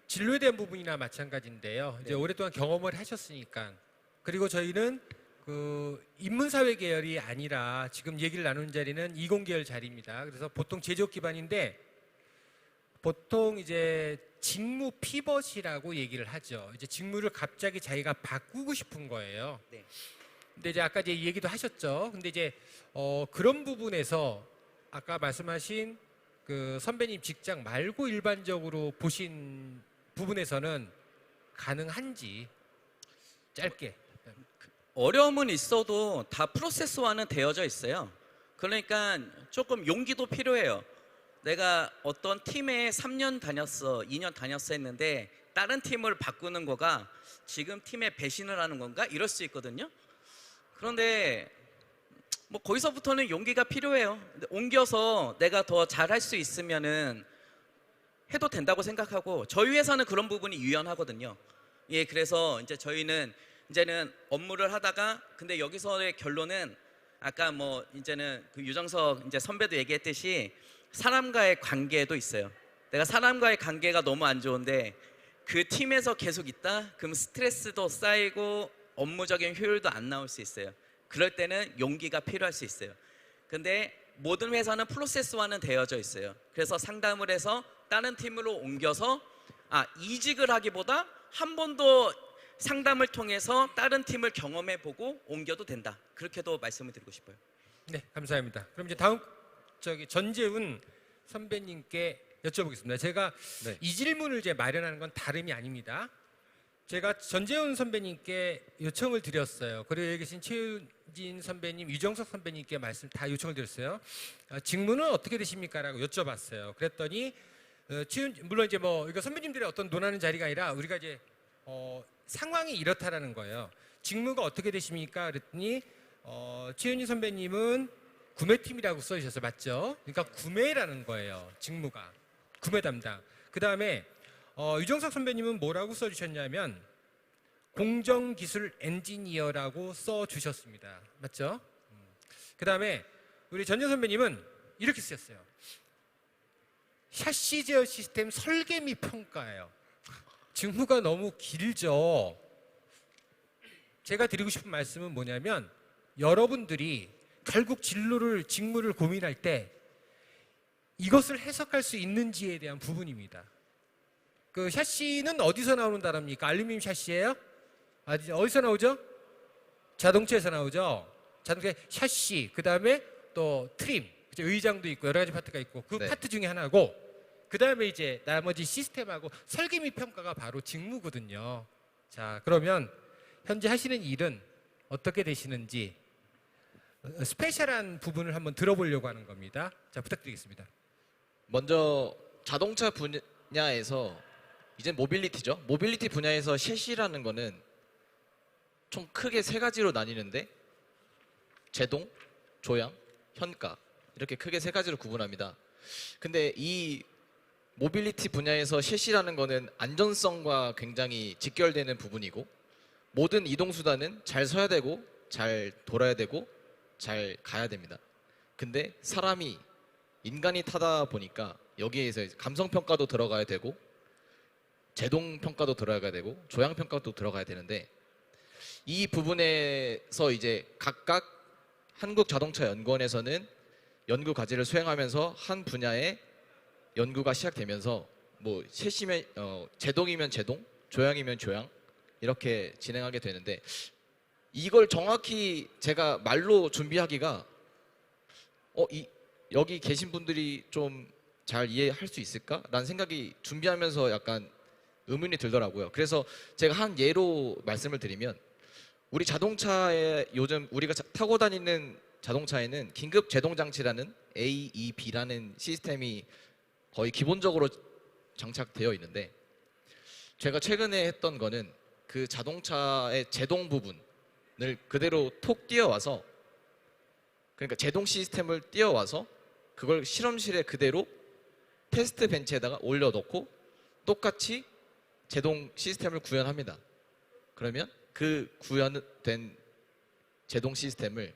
진로에 대한 부분이나 마찬가지인데요. 이제 오랫동안 경험을 하셨으니까 그리고 저희는 그 인문사회 계열이 아니라 지금 얘기를 나누는 자리는 이공계열 자리입니다. 그래서 보통 제조업 기반인데 보통 이제 직무 피벗이라고 얘기를 하죠. 이제 직무를 갑자기 자기가 바꾸고 싶은 거예요. 네. 근데 이제 아까 이제 얘기도 하셨죠. 근데 이제 그런 부분에서 아까 말씀하신 그 선배님 직장 말고 일반적으로 보신 부분에서는 가능한지 짧게. 어려움은 있어도 다 프로세스와는 되어져 있어요. 그러니까 조금 용기도 필요해요. 내가 어떤 팀에 3년 다녔어, 2년 다녔어 했는데 다른 팀을 바꾸는 거가 지금 팀에 배신을 하는 건가? 이럴 수 있거든요. 그런데 뭐 거기서부터는 용기가 필요해요. 근데 옮겨서 내가 더 잘할 수 있으면은 해도 된다고 생각하고 저희 회사는 그런 부분이 유연하거든요. 예, 그래서 이제 저희는 이제는 업무를 하다가 근데 여기서의 결론은 아까 뭐 이제는 그 유정석 이제 선배도 얘기했듯이 사람과의 관계도 있어요. 내가 사람과의 관계가 너무 안 좋은데 그 팀에서 계속 있다? 그럼 스트레스도 쌓이고 업무적인 효율도 안 나올 수 있어요. 그럴 때는 용기가 필요할 수 있어요. 근데 모든 회사는 프로세스와는 되어져 있어요. 그래서 상담을 해서 다른 팀으로 옮겨서 이직을 하기보다 한 번 더 상담을 통해서 다른 팀을 경험해보고 옮겨도 된다. 그렇게도 말씀을 드리고 싶어요. 네, 감사합니다. 그럼 이제 다음 전재훈 선배님께 여쭤보겠습니다. 제가 네. 이 질문을 이제 마련하는 건 다름이 아닙니다. 제가 전재훈 선배님께 요청을 드렸어요. 그리고 여기 계신 최윤진 선배님, 유정석 선배님께 말씀 다 요청을 드렸어요. 직무는 어떻게 되십니까?라고 여쭤봤어요. 그랬더니 물론 이제 뭐 이거 선배님들의 어떤 논하는 자리가 아니라 우리가 이제 상황이 이렇다라는 거예요. 직무가 어떻게 되십니까? 그랬더니 최윤진 선배님은 구매팀이라고 써주셔서 맞죠? 그러니까 구매라는 거예요. 직무가 구매 담당. 그 다음에 유정석 선배님은 뭐라고 써주셨냐면 공정기술 엔지니어라고 써주셨습니다. 맞죠? 그 다음에 우리 전재 선배님은 이렇게 쓰셨어요. 샤시 제어 시스템 설계 및 평가예요. 직무가 너무 길죠. 제가 드리고 싶은 말씀은 뭐냐면 여러분들이 결국 직무를 고민할 때 이것을 해석할 수 있는지에 대한 부분입니다. 그 샤시는 어디서 나오는 단어입니까? 알루미늄 샤시예요? 어디서 나오죠? 자동차에서 나오죠. 자동차 샤시, 그 다음에 또 트림, 의장도 있고 여러 가지 파트가 있고 그 네. 파트 중에 하나고 그 다음에 이제 나머지 시스템하고 설계 및 평가가 바로 직무거든요. 자, 그러면 현재 하시는 일은 어떻게 되시는지 스페셜한 부분을 한번 들어보려고 하는 겁니다. 자, 부탁드리겠습니다. 먼저 자동차 분야에서 이제 모빌리티죠. 모빌리티 분야에서 셰시라는 거는 총 크게 세 가지로 나뉘는데 제동, 조향, 현가 이렇게 크게 세 가지로 구분합니다. 근데 이 모빌리티 분야에서 셰시라는 거는 안전성과 굉장히 직결되는 부분이고 모든 이동수단은 잘 서야 되고 잘 돌아야 되고 잘 가야 됩니다. 근데 사람이 인간이 타다 보니까 여기에서 감성평가도 들어가야 되고 제동평가도 들어가야 되고 조향평가도 들어가야 되는데 이 부분에서 이제 각각 한국자동차연구원에서는 연구 과제를 수행하면서 한 분야의 연구가 시작되면서 뭐 셰시면 제동이면 제동, 조향이면 조향 이렇게 진행하게 되는데 이걸 정확히 제가 말로 준비하기가 여기 계신 분들이 좀 잘 이해할 수 있을까? 라는 생각이 준비하면서 약간 의문이 들더라고요. 그래서 제가 한 예로 말씀을 드리면 우리 자동차에 요즘 우리가 타고 다니는 자동차에는 긴급 제동 장치라는 AEB라는 시스템이 거의 기본적으로 장착되어 있는데, 제가 최근에 했던 거는 그 자동차의 제동 부분을 그대로 톡 띄어와서, 그러니까 제동 시스템을 띄어와서 그걸 실험실에 그대로 테스트 벤치에다가 올려놓고 똑같이 제동 시스템을 구현합니다. 그러면 그 구현된 제동 시스템을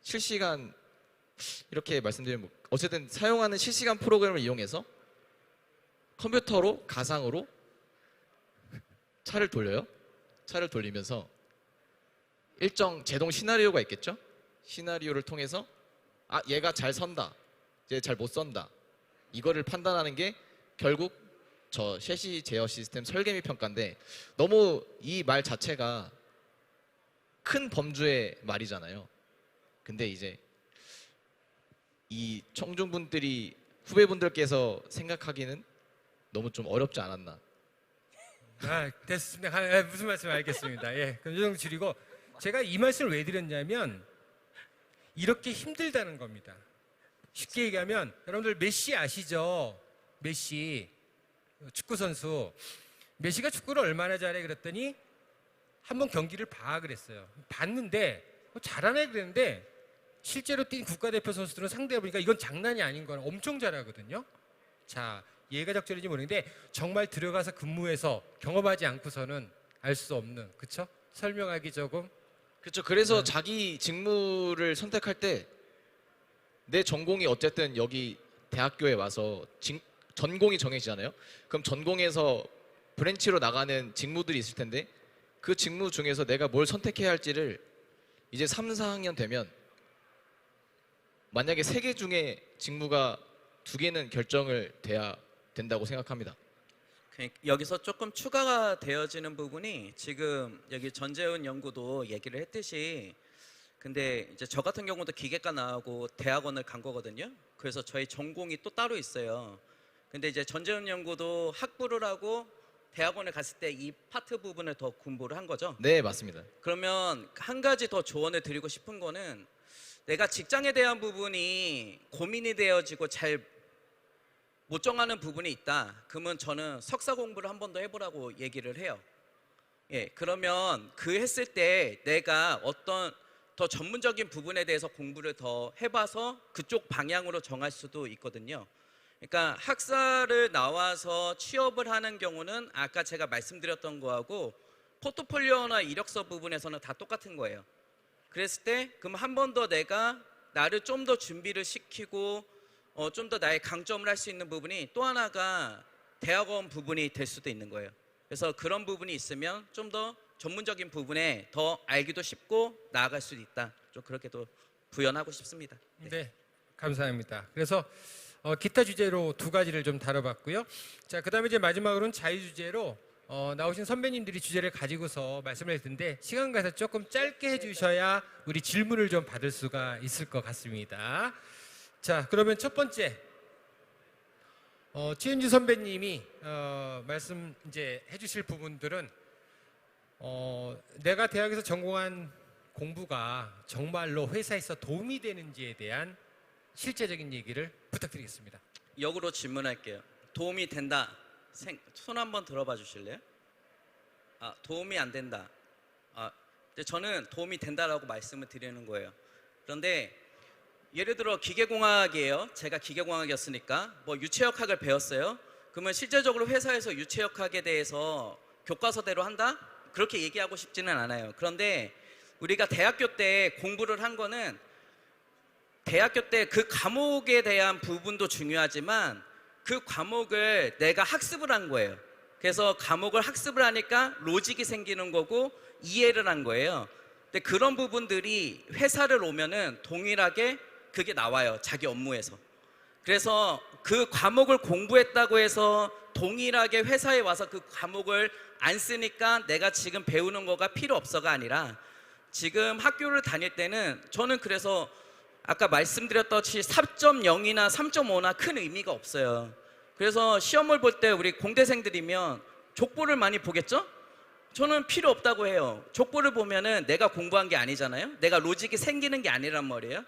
실시간, 이렇게 말씀드리면 어쨌든 사용하는 실시간 프로그램을 이용해서 컴퓨터로 가상으로 차를 돌려요. 차를 돌리면서 일정 제동 시나리오가 있겠죠. 시나리오를 통해서 얘가 잘 선다, 얘 잘 못 선다, 이거를 판단하는 게 결국 저 셰시 제어 시스템 설계 및 평가인데, 너무 이 말 자체가 큰 범주의 말이잖아요. 근데 이제 이 청중분들이, 후배분들께서 생각하기는 너무 좀 어렵지 않았나. 됐습니다. 무슨 말씀 알겠습니다. 예, 그럼 이 정도 줄이고, 제가 이 말씀을 왜 드렸냐면 이렇게 힘들다는 겁니다. 쉽게 얘기하면 여러분들 메시 아시죠? 메시 축구 선수. 메시가 축구를 얼마나 잘해 그랬더니 한번 경기를 봐 그랬어요. 봤는데 잘하네 그랬는데 실제로 뛴 국가대표 선수들은 상대해 보니까 이건 장난이 아닌 거는 엄청 잘하거든요. 자, 예가 적절인지 모르겠는데 정말 들어가서 근무해서 경험하지 않고서는 알 수 없는, 그렇죠? 설명하기 조금. 그렇죠. 그래서 자기 직무를 선택할 때 내 전공이 어쨌든 여기 대학교에 와서 전공이 정해지잖아요. 그럼 전공에서 브랜치로 나가는 직무들이 있을 텐데, 그 직무 중에서 내가 뭘 선택해야 할지를 이제 3, 4학년 되면 만약에 3개 중에 직무가 2개는 결정을 돼야 된다고 생각합니다. 여기서 조금 추가가 되어지는 부분이, 지금 여기 전재훈 연구도 얘기를 했듯이, 근데 이제 저 같은 경우도 기계과 나오고 대학원을 간 거거든요. 그래서 저희 전공이 또 따로 있어요. 근데 이제 전재훈 연구도 학부를 하고 대학원에 갔을 때 이 파트 부분을 더 공부를 한 거죠. 네, 맞습니다. 그러면 한 가지 더 조언을 드리고 싶은 거는, 내가 직장에 대한 부분이 고민이 되어지고 잘 못 정하는 부분이 있다. 그러면 저는 석사 공부를 한 번 더 해보라고 얘기를 해요. 예, 그러면 그 했을 때 내가 어떤 더 전문적인 부분에 대해서 공부를 더 해봐서 그쪽 방향으로 정할 수도 있거든요. 그러니까 학사를 나와서 취업을 하는 경우는 아까 제가 말씀드렸던 거하고 포트폴리오나 이력서 부분에서는 다 똑같은 거예요. 그랬을 때 그럼 한 번 더 내가 나를 좀 더 준비를 시키고 좀 더 나의 강점을 할 수 있는 부분이 또 하나가 대학원 부분이 될 수도 있는 거예요. 그래서 그런 부분이 있으면 좀 더 전문적인 부분에 더 알기도 쉽고 나아갈 수도 있다. 좀 그렇게도 부연하고 싶습니다. 네, 감사합니다. 그래서 기타 주제로 2가지를 좀 다뤄봤고요. 자, 그다음에 이제 마지막으로는 자유 주제로 나오신 선배님들이 주제를 가지고서 말씀을 했을 텐데, 시간 가서 조금 짧게 해주셔야 우리 질문을 좀 받을 수가 있을 것 같습니다. 자, 그러면 첫 번째 최윤주 선배님이 말씀 이제 해주실 부분들은 내가 대학에서 전공한 공부가 정말로 회사에서 도움이 되는지에 대한 실제적인 얘기를 부탁드리겠습니다. 역으로 질문할게요. 도움이 된다. 손 한번 들어봐 주실래요? 도움이 안 된다. 근데 저는 도움이 된다라고 말씀을 드리는 거예요. 그런데 예를 들어 기계공학이에요. 제가 기계공학이었으니까 뭐 유체역학을 배웠어요. 그러면 실제적으로 회사에서 유체역학에 대해서 교과서대로 한다? 그렇게 얘기하고 싶지는 않아요. 그런데 우리가 대학교 때 공부를 한 거는 대학교 때 그 과목에 대한 부분도 중요하지만 그 과목을 내가 학습을 한 거예요. 그래서 과목을 학습을 하니까 로직이 생기는 거고 이해를 한 거예요. 근데 그런 부분들이 회사를 오면은 동일하게 그게 나와요. 자기 업무에서. 그래서 그 과목을 공부했다고 해서 동일하게 회사에 와서 그 과목을 안 쓰니까 내가 지금 배우는 거가 필요 없어가 아니라, 지금 학교를 다닐 때는 저는 그래서 아까 말씀드렸듯이 4.0이나 3.5나 큰 의미가 없어요. 그래서 시험을 볼 때 우리 공대생들이면 족보를 많이 보겠죠? 저는 필요 없다고 해요. 족보를 보면은 내가 공부한 게 아니잖아요. 내가 로직이 생기는 게 아니란 말이에요.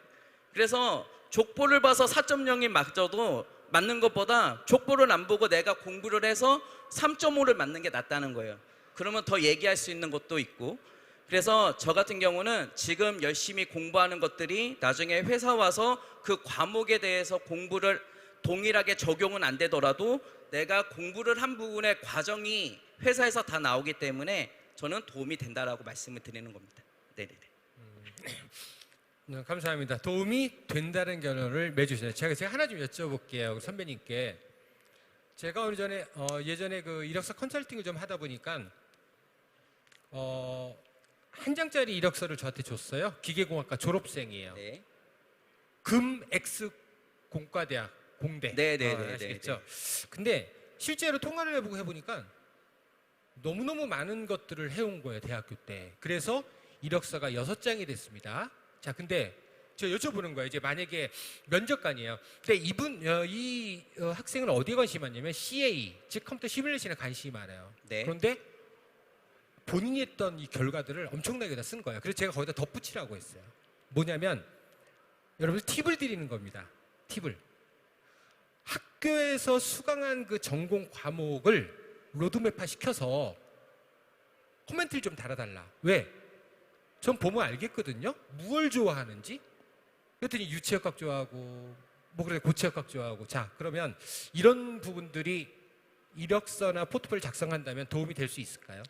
그래서 족보를 봐서 4.0이 맞아도 맞는 것보다 족보를 안 보고 내가 공부를 해서 3.5를 맞는 게 낫다는 거예요. 그러면 더 얘기할 수 있는 것도 있고. 그래서 저 같은 경우는 지금 열심히 공부하는 것들이 나중에 회사 와서 그 과목에 대해서 공부를 동일하게 적용은 안 되더라도 내가 공부를 한 부분의 과정이 회사에서 다 나오기 때문에 저는 도움이 된다라고 말씀을 드리는 겁니다. 네네네. 네, 감사합니다. 도움이 된다는 결론을 맺으셨어요. 제가 하나 좀 여쭤볼게요. 선배님께. 제가 오늘 전에 예전에 그 이력서 컨설팅을 좀 하다 보니까 한 장짜리 이력서를 저한테 줬어요. 기계공학과 졸업생이에요. 네. 금 X 공과대학 공대. 네네네. 아시겠죠? 근데 실제로 통화를 해보니까 너무너무 많은 것들을 해온 거예요, 대학교 때. 그래서 이력서가 6장이 됐습니다. 자, 근데 제가 여쭤보는 거예요. 이제 만약에 면접관이에요. 근데 이 학생은 어디에 관심이 많냐면 CA, 즉 컴퓨터 시뮬레이션에 관심이 많아요. 네. 그런데 본인이 했던 이 결과들을 엄청나게 다 쓴 거예요. 그래서 제가 거기다 덧붙이라고 했어요. 뭐냐면 여러분 팁을 드리는 겁니다. 팁을. 학교에서 수강한 그 전공 과목을 로드맵화 시켜서 코멘트를 좀 달아달라. 왜? 전 보면 알겠거든요. 무엇을 좋아하는지. 그랬더니 유체역학 좋아하고 뭐 그래 고체역학 좋아하고. 자, 그러면 이런 부분들이 이력서나 포트폴리오 작성한다면 도움이 될 수 있을까요?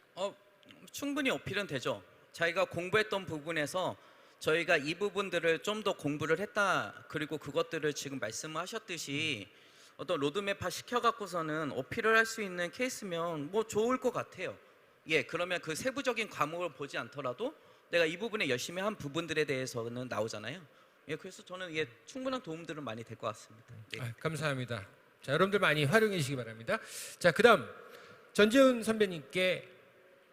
충분히 어필은 되죠. 자기가 공부했던 부분에서 저희가 이 부분들을 좀 더 공부를 했다. 그리고 그것들을 지금 말씀하셨듯이 어떤 로드맵화 시켜갖고서는 어필을 할 수 있는 케이스면 뭐 좋을 것 같아요. 예, 그러면 그 세부적인 과목을 보지 않더라도 내가 이 부분에 열심히 한 부분들에 대해서는 나오잖아요. 예, 그래서 저는 충분한 도움들은 많이 될 것 같습니다. 네. 감사합니다. 자, 여러분들 많이 활용해 주시기 바랍니다. 자, 그다음 전재훈 선배님께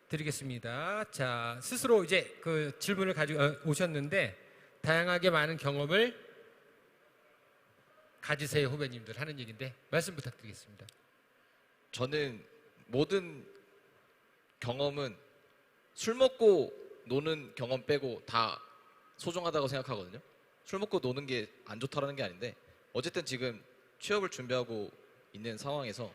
드리겠습니다. 자, 스스로 이제 그 질문을 가지고 오셨는데 다양하게 많은 경험을 가지세요, 후배님들 하는 얘기인데 말씀 부탁드리겠습니다. 저는 모든 경험은 술 먹고 노는 경험 빼고 다 소중하다고 생각하거든요. 술 먹고 노는 게 안 좋다라는 게 아닌데 어쨌든 지금 취업을 준비하고 있는 상황에서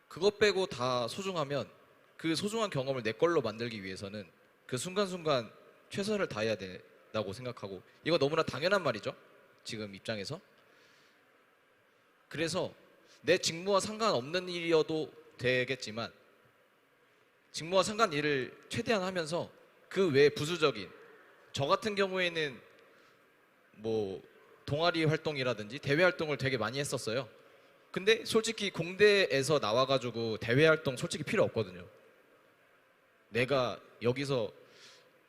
그것 빼고 다 소중하면 그 소중한 경험을 내 걸로 만들기 위해서는 그 순간순간 최선을 다해야 된다고 생각하고 이거 너무나 당연한 말이죠. 지금 입장에서. 그래서 내 직무와 상관없는 일이어도 되겠지만 직무와 상관 일을 최대한 하면서 그 외 부수적인 저 같은 경우에는 뭐 동아리 활동이라든지 대외 활동을 되게 많이 했었어요. 근데 솔직히 공대에서 나와가지고 대외 활동 솔직히 필요 없거든요. 내가 여기서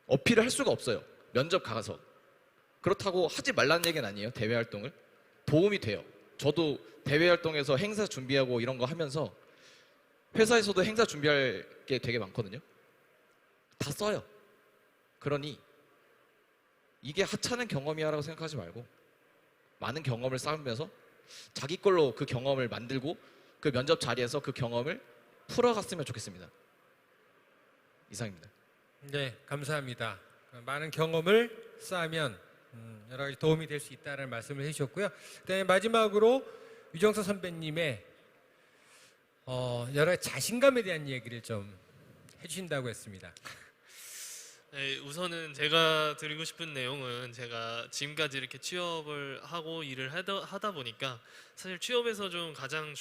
어필을 할 수가 없어요. 면접 가서. 그렇다고 하지 말라는 얘기는 아니에요. 대외 활동을. 도움이 돼요. 저도 대외 활동에서 행사 준비하고 이런 거 하면서 회사에서도 행사 준비할 게 되게 많거든요. 다 써요. 그러니 이게 하찮은 경험이야라고 생각하지 말고 많은 경험을 쌓으면서 자기 걸로 그 경험을 만들고 그 면접 자리에서 그 경험을 풀어갔으면 좋겠습니다. 이상입니다. 네, 감사합니다. 많은 경험을 쌓으면 여러 가지 도움이 될 수 있다는 말씀을 해주셨고요. 그다음에 마지막으로 유정서 선배님의 여러 가지 자신감에 대한 얘기를 좀 해주신다고 했습니다. 네, 우선은 제가 드리고 싶은 내용은 제가 지금까지 이렇게 취업을 하고 일을 하다 보니까 사실 취업에서 좀 가장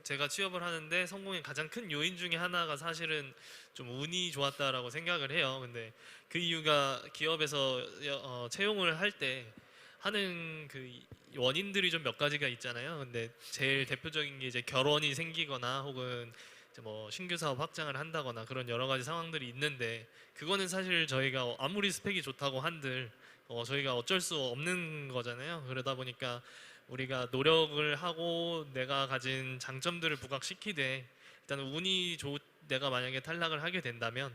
제가 취업을 하는데 성공의 가장 큰 요인 중에 하나가 사실은 좀 운이 좋았다라고 생각을 해요. 근데 그 이유가 기업에서 채용을 할 때 하는 그 원인들이 좀 몇 가지가 있잖아요. 근데 제일 대표적인 게 이제 결혼이 생기거나 혹은 이제 뭐 신규 사업 확장을 한다거나 그런 여러 가지 상황들이 있는데 그거는 사실 저희가 아무리 스펙이 좋다고 한들 저희가 어쩔 수 없는 거잖아요. 그러다 보니까 우리가 노력을 하고 내가 가진 장점들을 부각시키되 일단 내가 만약에 탈락을 하게 된다면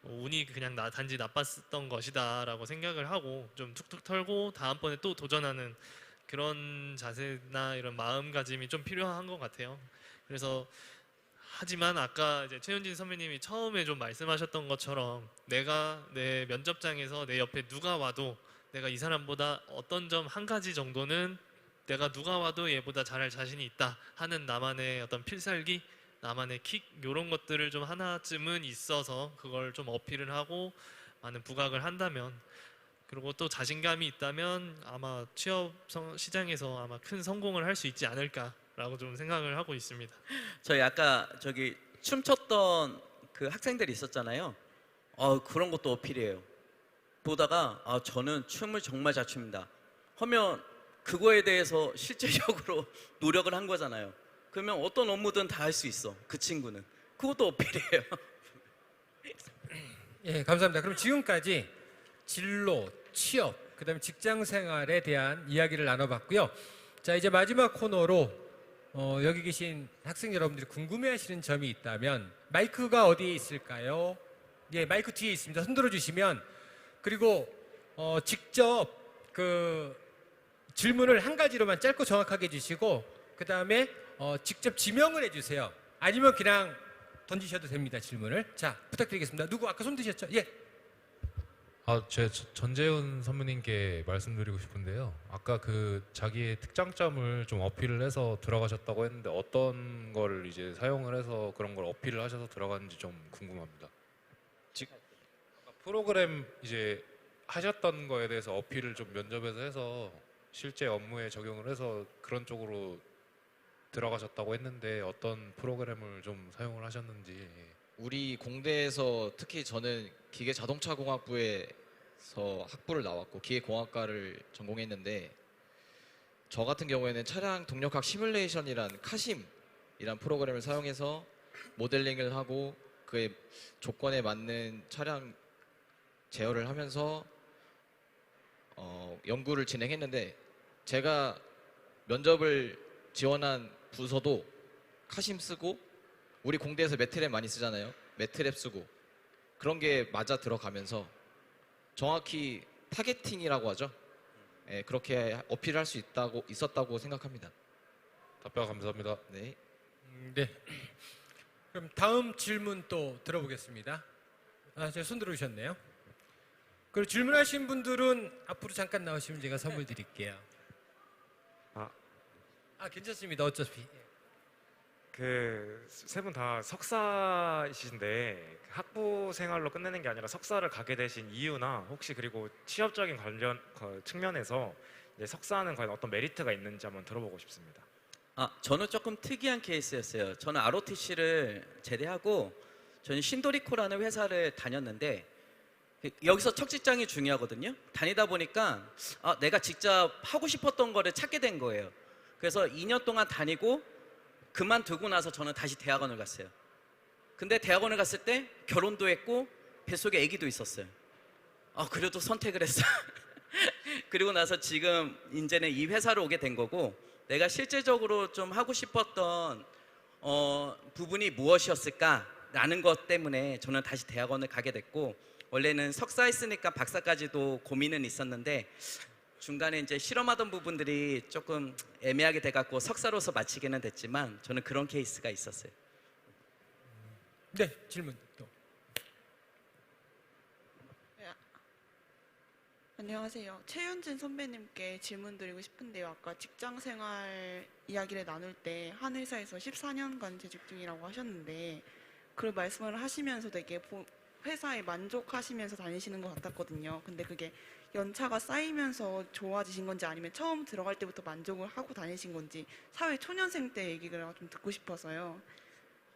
운이 그냥 단지 나빴던 것이다라고 생각을 하고 좀 툭툭 털고 다음번에 또 도전하는 그런 자세나 이런 마음가짐이 좀 필요한 것 같아요. 그래서 하지만 아까 이제 최현진 선배님이 처음에 좀 말씀하셨던 것처럼 내가 내 면접장에서 내 옆에 누가 와도 내가 이 사람보다 어떤 점 한 가지 정도는 내가 누가 와도 얘보다 잘할 자신이 있다 하는 나만의 어떤 필살기, 나만의 킥 이런 것들을 좀 하나쯤은 있어서 그걸 좀 어필을 하고 많은 부각을 한다면, 그리고 또 자신감이 있다면 아마 취업 시장에서 아마 큰 성공을 할 수 있지 않을까라고 좀 생각을 하고 있습니다. 저희 아까 저기 춤췄던 그 학생들이 있었잖아요. 그런 것도 어필이에요. 보다가 저는 춤을 정말 잘 춥니다 하면 그거에 대해서 실질적으로 노력을 한 거잖아요. 그러면 어떤 업무든 다 할 수 있어. 그 친구는. 그것도 어필이에요. 예, 감사합니다. 그럼 지금까지 진로, 취업, 그다음에 직장 생활에 대한 이야기를 나눠봤고요. 자, 이제 마지막 코너로 여기 계신 학생 여러분들이 궁금해하시는 점이 있다면 마이크가 어디에 있을까요? 예, 마이크 뒤에 있습니다. 손 들어주시면, 그리고 직접 그 질문을 한 가지로만 짧고 정확하게 해주시고, 그 다음에 직접 지명을 해주세요. 아니면 그냥 던지셔도 됩니다, 질문을. 자, 부탁드리겠습니다. 누구 아까 손 드셨죠? 예. 제 전재훈 선배님께 말씀드리고 싶은데요. 아까 그 자기의 특장점을 좀 어필을 해서 들어가셨다고 했는데 어떤 걸 이제 사용을 해서 그런 걸 어필을 하셔서 들어갔는지 좀 궁금합니다. 아까 프로그램 이제 하셨던 거에 대해서 어필을 좀 면접에서 해서 실제 업무에 적용을 해서 그런 쪽으로 들어가셨다고 했는데 어떤 프로그램을 좀 사용을 하셨는지. 우리 공대에서 특히 저는 기계자동차공학부에서 학부를 나왔고 기계공학과를 전공했는데, 저 같은 경우에는 차량 동력학 시뮬레이션이란 카심이란 프로그램을 사용해서 모델링을 하고 그의 조건에 맞는 차량 제어를 하면서 연구를 진행했는데, 제가 면접을 지원한 부서도 카심 쓰고 우리 공대에서 매트랩 많이 쓰잖아요. 매트랩 쓰고 그런 게 맞아 들어가면서 정확히 타겟팅이라고 하죠. 예, 그렇게 어필할 수 있었다고 생각합니다. 답변 감사합니다. 네. 네. 그럼 다음 질문 또 들어보겠습니다. 제가 손 들어주셨네요. 그리고 질문하신 분들은 앞으로 잠깐 나오시면 제가 선물 드릴게요. 괜찮습니다. 어차피. 그 세 분 다 석사이신데 학부 생활로 끝내는 게 아니라 석사를 가게 되신 이유나 혹시 그리고 취업적인 관련 측면에서 이제 석사는 과연 어떤 메리트가 있는지 한번 들어보고 싶습니다. 저는 조금 특이한 케이스였어요. 저는 ROTC를 제대하고 저는 신도리코라는 회사를 다녔는데, 여기서 첫 직장이 중요하거든요. 다니다 보니까 내가 직접 하고 싶었던 거를 찾게 된 거예요. 그래서 2년 동안 다니고 그만두고 나서 저는 다시 대학원을 갔어요. 근데 대학원을 갔을 때 결혼도 했고 뱃속에 아기도 있었어요. 그래도 선택을 했어. 그리고 나서 지금 이제는 이 회사로 오게 된 거고, 내가 실제적으로 좀 하고 싶었던 부분이 무엇이었을까라는 것 때문에 저는 다시 대학원을 가게 됐고, 원래는 석사 했으니까 박사까지도 고민은 있었는데 중간에 이제 실험하던 부분들이 조금 애매하게 돼갖고 석사로서 마치기는 됐지만 저는 그런 케이스가 있었어요. 네, 질문 또. 안녕하세요. 최윤진 선배님께 질문 드리고 싶은데요. 아까 직장 생활 이야기를 나눌 때 한 회사에서 14년간 재직 중이라고 하셨는데, 그걸 말씀을 하시면서 되게 회사에 만족하시면서 다니시는 것 같았거든요. 근데 그게 연차가 쌓이면서 좋아지신 건지 아니면 처음 들어갈 때부터 만족을 하고 다니신 건지 사회 초년생 때 얘기를 좀 듣고 싶어서요.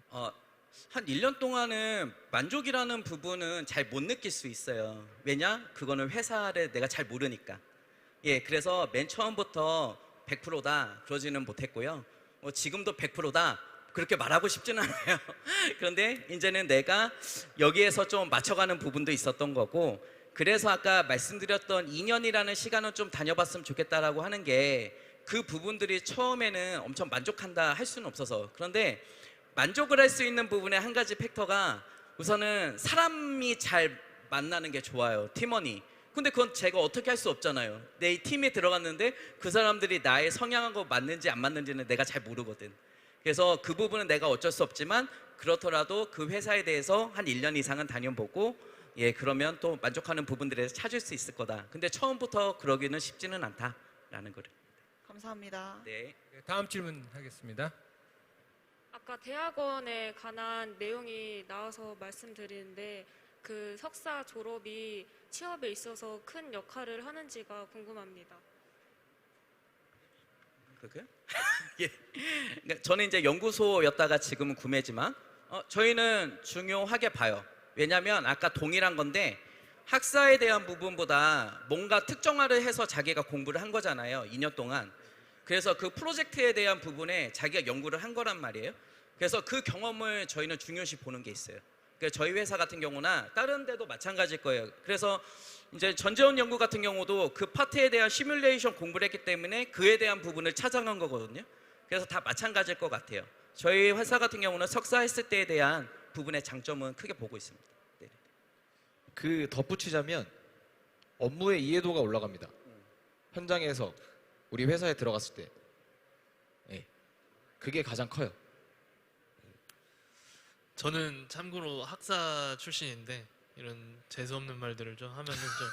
한 1년 동안은 만족이라는 부분은 잘 못 느낄 수 있어요. 왜냐? 그거는 회사를 내가 잘 모르니까. 그래서 맨 처음부터 100%다 그러지는 못했고요. 지금도 100%다 그렇게 말하고 싶지는 않아요. 그런데 이제는 내가 여기에서 좀 맞춰가는 부분도 있었던 거고, 그래서 아까 말씀드렸던 2년이라는 시간은 좀 다녀봤으면 좋겠다라고 하는 게, 그 부분들이 처음에는 엄청 만족한다 할 수는 없어서. 그런데 만족을 할 수 있는 부분의 한 가지 팩터가 우선은 사람이 잘 만나는 게 좋아요. 팀원이. 근데 그건 제가 어떻게 할 수 없잖아요. 내 팀에 들어갔는데 그 사람들이 나의 성향하고 맞는지 안 맞는지는 내가 잘 모르거든. 그래서 그 부분은 내가 어쩔 수 없지만 그렇더라도 그 회사에 대해서 한 1년 이상은 다녀보고 그러면 또 만족하는 부분들에 찾을 수 있을 거다. 근데 처음부터 그러기는 쉽지는 않다라는 거를. 감사합니다. 네. 다음 질문 하겠습니다. 아까 대학원에 관한 내용이 나와서 말씀드리는데 그 석사 졸업이 취업에 있어서 큰 역할을 하는지가 궁금합니다. 그게요? 예. 그러니까 저는 이제 연구소였다가 지금은 구매지만 저희는 중요하게 봐요. 왜냐하면 아까 동일한 건데 학사에 대한 부분보다 뭔가 특정화를 해서 자기가 공부를 한 거잖아요. 2년 동안. 그래서 그 프로젝트에 대한 부분에 자기가 연구를 한 거란 말이에요. 그래서 그 경험을 저희는 중요시 보는 게 있어요. 그러니까 저희 회사 같은 경우나 다른 데도 마찬가지일 거예요. 그래서 이제 전재원 연구 같은 경우도 그 파트에 대한 시뮬레이션 공부를 했기 때문에 그에 대한 부분을 찾아간 거거든요. 그래서 다 마찬가지일 것 같아요. 저희 회사 같은 경우는 석사했을 때에 대한 부분의 장점은 크게 보고 있습니다. 네. 그 덧붙이자면 업무의 이해도가 올라갑니다. 현장에서 우리 회사에 들어갔을 때, 그게 가장 커요. 저는 참고로 학사 출신인데 이런 재수 없는 말들을 좀 하면은 좀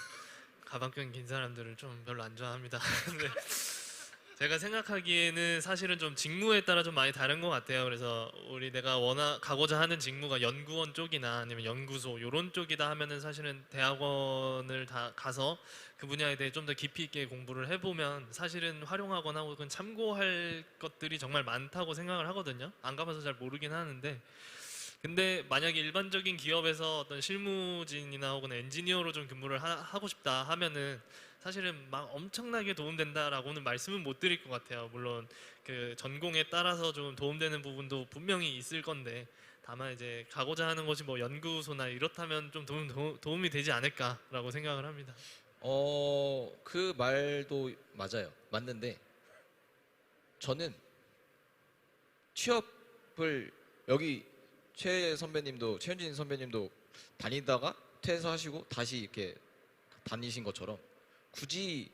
가방끈 긴 사람들을 좀 별로 안 좋아합니다. 근데 제가 생각하기에는 사실은 좀 직무에 따라 좀 많이 다른 것 같아요. 그래서 내가 가고자 하는 직무가 연구원 쪽이나 아니면 연구소 이런 쪽이다 하면은 사실은 대학원을 다 가서 그 분야에 대해 좀 더 깊이 있게 공부를 해보면 사실은 활용하거나 혹은 참고할 것들이 정말 많다고 생각을 하거든요. 안 가봐서 잘 모르긴 하는데, 근데 만약에 일반적인 기업에서 어떤 실무진이나 혹은 엔지니어로 좀 근무를 하고 싶다 하면은 사실은 막 엄청나게 도움된다라고는 말씀은 못 드릴 것 같아요. 물론 그 전공에 따라서 좀 도움되는 부분도 분명히 있을 건데, 다만 이제 가고자 하는 것이 뭐 연구소나 이렇다면 좀 도움이 되지 않을까라고 생각을 합니다. 그 말도 맞아요. 맞는데 저는 취업을 여기 최현진 선배님도 다니다가 퇴사하시고 다시 이렇게 다니신 것처럼 굳이